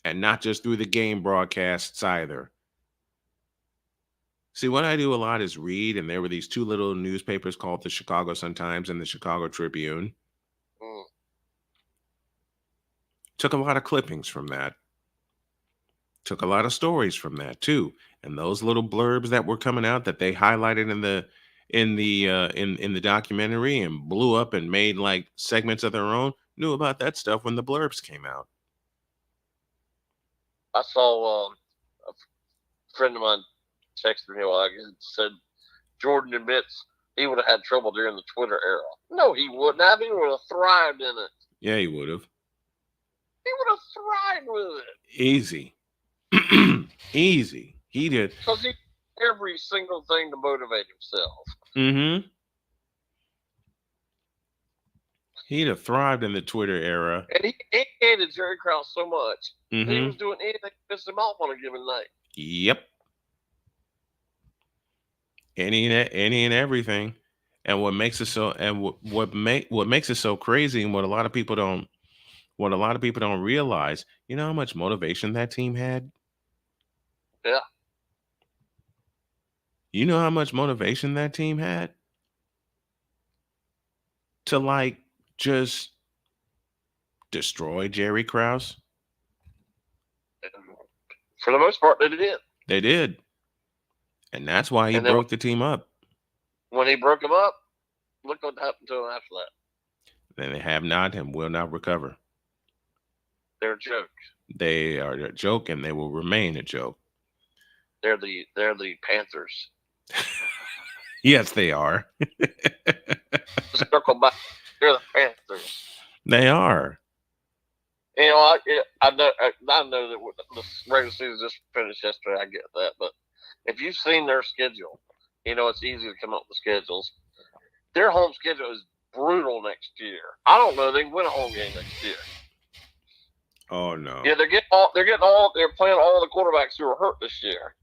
and not just through the game broadcasts either. See, what I do a lot is read, and there were these two little newspapers called the Chicago Sun-Times and the Chicago Tribune. Took a lot of clippings from that. Took a lot of stories from that too. And those little blurbs that were coming out that they highlighted in the documentary and blew up and made like segments of their own, knew about that stuff when the blurbs came out. I saw a friend of mine texted me while I said Jordan admits he would have had trouble during the Twitter era. No, he wouldn't have. He would have thrived in it. Yeah, he would have. He would have thrived with it. Easy. Easy. He did. Because he did every single thing to motivate himself. He'd have thrived in the Twitter era. And he hated Jerry Krause so much that he was doing anything to piss him off on a given night. Yep. Any and everything. And what makes it so, and what makes it so crazy, and what a lot of people don't realize, you know how much motivation that team had? Yeah. You know how much motivation that team had? To like just destroy Jerry Krause? For the most part, they did. They did. And that's why he broke the team up. When he broke them up, look what happened to him after that. Then they have not and will not recover. They're a joke. They are a joke, and they will remain a joke. They're the Panthers. Yes, they are. Circle back They're the Panthers. They are. You know, I know that the regular season just finished yesterday. I get that, but if you've seen their schedule, you know it's easy to come up with schedules. Their home schedule is brutal next year. I don't know if they can win a home game next year. Oh no. Yeah, they're playing all the quarterbacks who are hurt this year.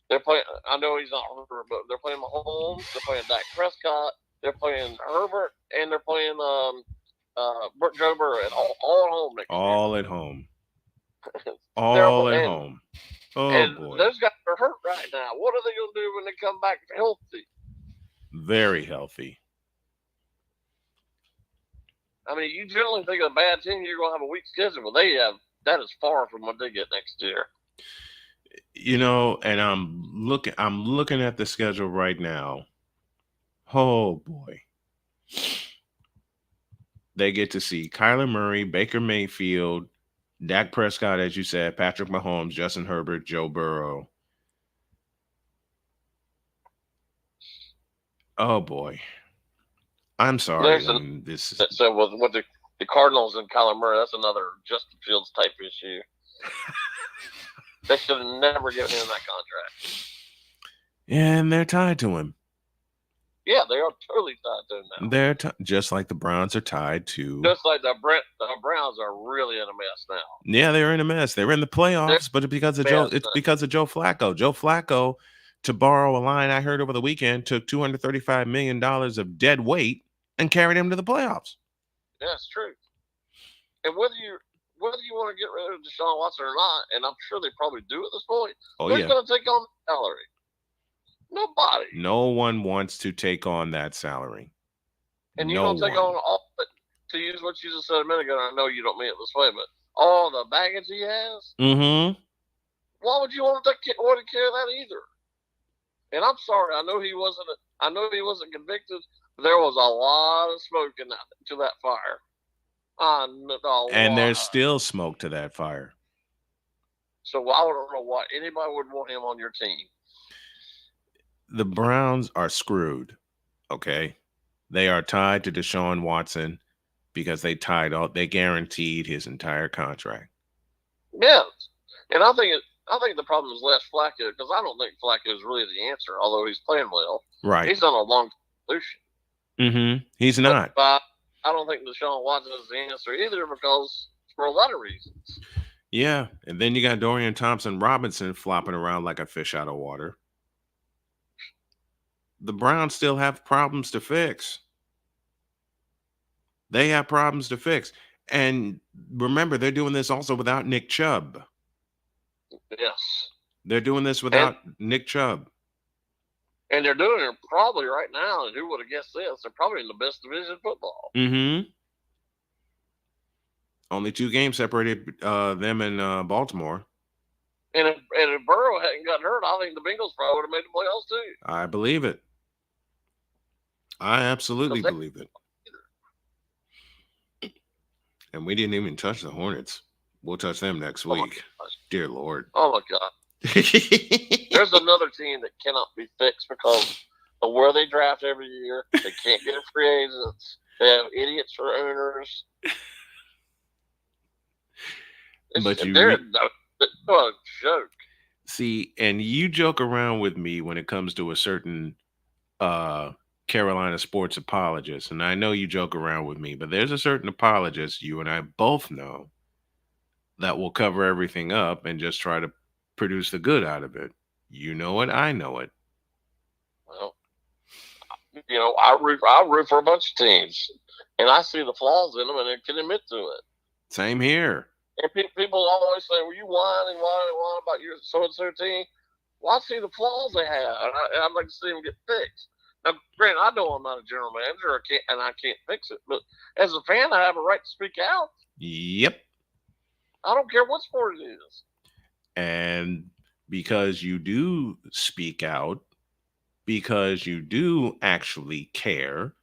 They're playing. I know he's not hurt, but they're playing Mahomes. They're playing Dak Prescott. They're playing Herbert, and they're playing Joe Burrow at all at home next year. All at home. Terrible. At home. Oh and boy. Those guys are hurt right now. What are they going to do when they come back healthy? Very healthy. I mean, you generally think of a bad team, you're going to have a weak schedule, but that is far from what they get next year. You know, and I'm looking at the schedule right now. Oh boy. They get to see Kyler Murray, Baker Mayfield, Dak Prescott, as you said, Patrick Mahomes, Justin Herbert, Joe Burrow. Oh boy. I'm sorry. So with the Cardinals and Kyler Murray, that's another Justin Fields type issue. They should have never given him that contract. And they're tied to him. Yeah, they are totally tied to him now. They're just like the Browns are tied to. Just like the Browns are really in a mess now. Yeah, they're in a mess. They're in the playoffs, but it's because of Joe Flacco. Joe Flacco, to borrow a line I heard over the weekend, took $235 million of dead weight and carried him to the playoffs. Yeah, it's true. And whether you want to get rid of Deshaun Watson or not, and I'm sure they probably do at this point, who's going to take on the salary? Nobody. No one wants to take on that salary. And you're going to take on all, to use what you just said a minute ago, and I know you don't mean it this way, but all the baggage he has, why would you want to carry that either? And I'm sorry, I know he wasn't convicted, but there was a lot of smoke to that fire. And there's still smoke to that fire. So I don't know why anybody would want him on your team. The Browns are screwed, okay? They are tied to Deshaun Watson because they guaranteed his entire contract. Yes. And I think the problem is less Flacco, because I don't think Flacco is really the answer, although he's playing well. Right. He's on a long solution. He's not. But I don't think Deshaun Watson is the answer either, because for a lot of reasons. Yeah. And then you got Dorian Thompson-Robinson flopping around like a fish out of water. The Browns still have problems to fix. They have problems to fix. And remember, they're doing this also without Nick Chubb. Yes. They're doing this without Nick Chubb. And they're doing it probably right now, and who would have guessed this? They're probably in the best division of football. Only 2 games separated them and Baltimore. And if Burrow hadn't gotten hurt, I think the Bengals probably would have made the playoffs too. I believe it. I absolutely believe it. And we didn't even touch the Hornets. We'll touch them next week. Dear Lord. Oh, my God. There's another team that cannot be fixed because of where they draft every year. They can't get free agents. They have idiots for owners. They're a joke. See, and you joke around with me when it comes to a certain Carolina sports apologist, and I know you joke around with me, but there's a certain apologist you and I both know that will cover everything up and just try to produce the good out of it. You know it, I know it. Well, you know, I root for a bunch of teams, and I see the flaws in them, and I can admit to it. Same here. And people always say, "Well, you whine about your so-and-so team." Well, I see the flaws they have, and I'd like to see them get fixed. Now, granted, I know I'm not a general manager, and I can't fix it, but as a fan, I have a right to speak out. Yep. I don't care what sport it is. And because you do speak out, because you do actually care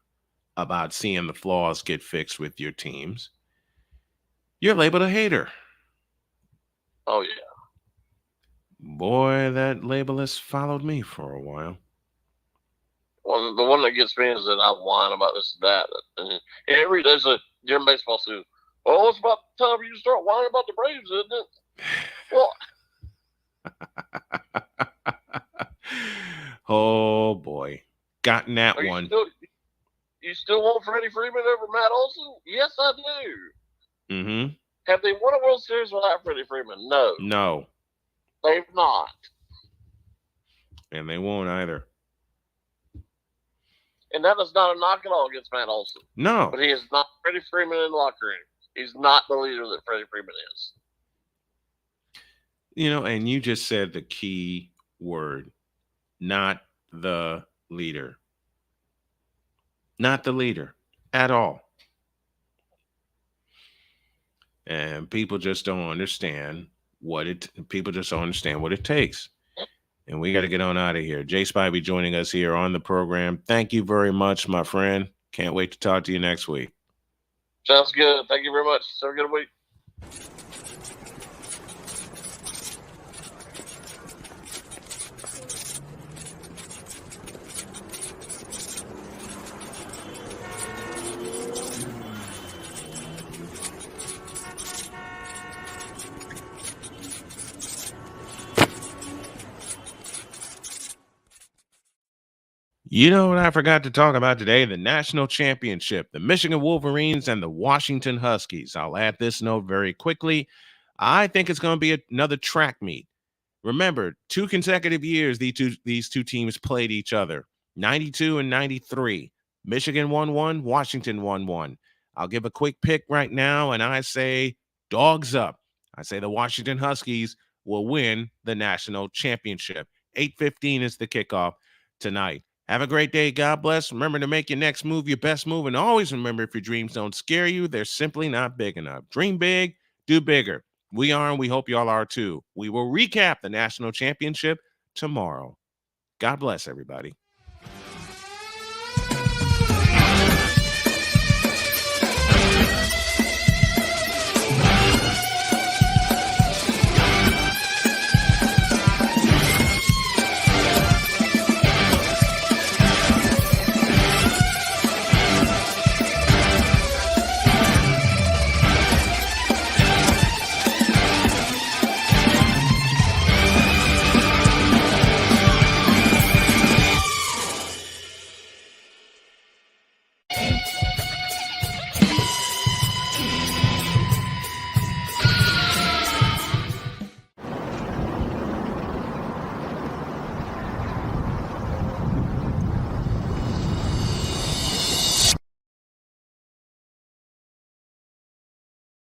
about seeing the flaws get fixed with your teams, you're labeled a hater. Oh, yeah. Boy, that label has followed me for a while. Well, the one that gets me is that I whine about this and that. And there's a Jim baseball suit. Oh, it's about time for you to start whining about the Braves, isn't it? Well, Oh boy, gotten that one. You still want Freddie Freeman over Matt Olson? Yes, I do. Mm-hmm. Have they won a World Series without Freddie Freeman? No. No. They've not. And they won't either. And that is not a knock at all against Matt Olson. No. But he is not Freddie Freeman in the locker room. He's not the leader that Freddie Freeman is. You know, and you just said the key word, not the leader. Not the leader at all. And people just don't understand what it takes. And we got to get on out of here. Jay Spivey joining us here on the program. Thank you very much, my friend. Can't wait to talk to you next week. Sounds good. Thank you very much. Have a good week. You know what I forgot to talk about today? The national championship, the Michigan Wolverines and the Washington Huskies. I'll add this note very quickly. I think it's going to be another track meet. Remember, 2 consecutive years these two teams played each other, 92 and 93. Michigan won 1, Washington won 1. I'll give a quick pick right now, and I say dogs up. I say the Washington Huskies will win the national championship. 8:15 is the kickoff tonight. Have a great day. God bless. Remember to make your next move your best move. And always remember, if your dreams don't scare you, they're simply not big enough. Dream big, do bigger. We are, and we hope y'all are too. We will recap the national championship tomorrow. God bless everybody.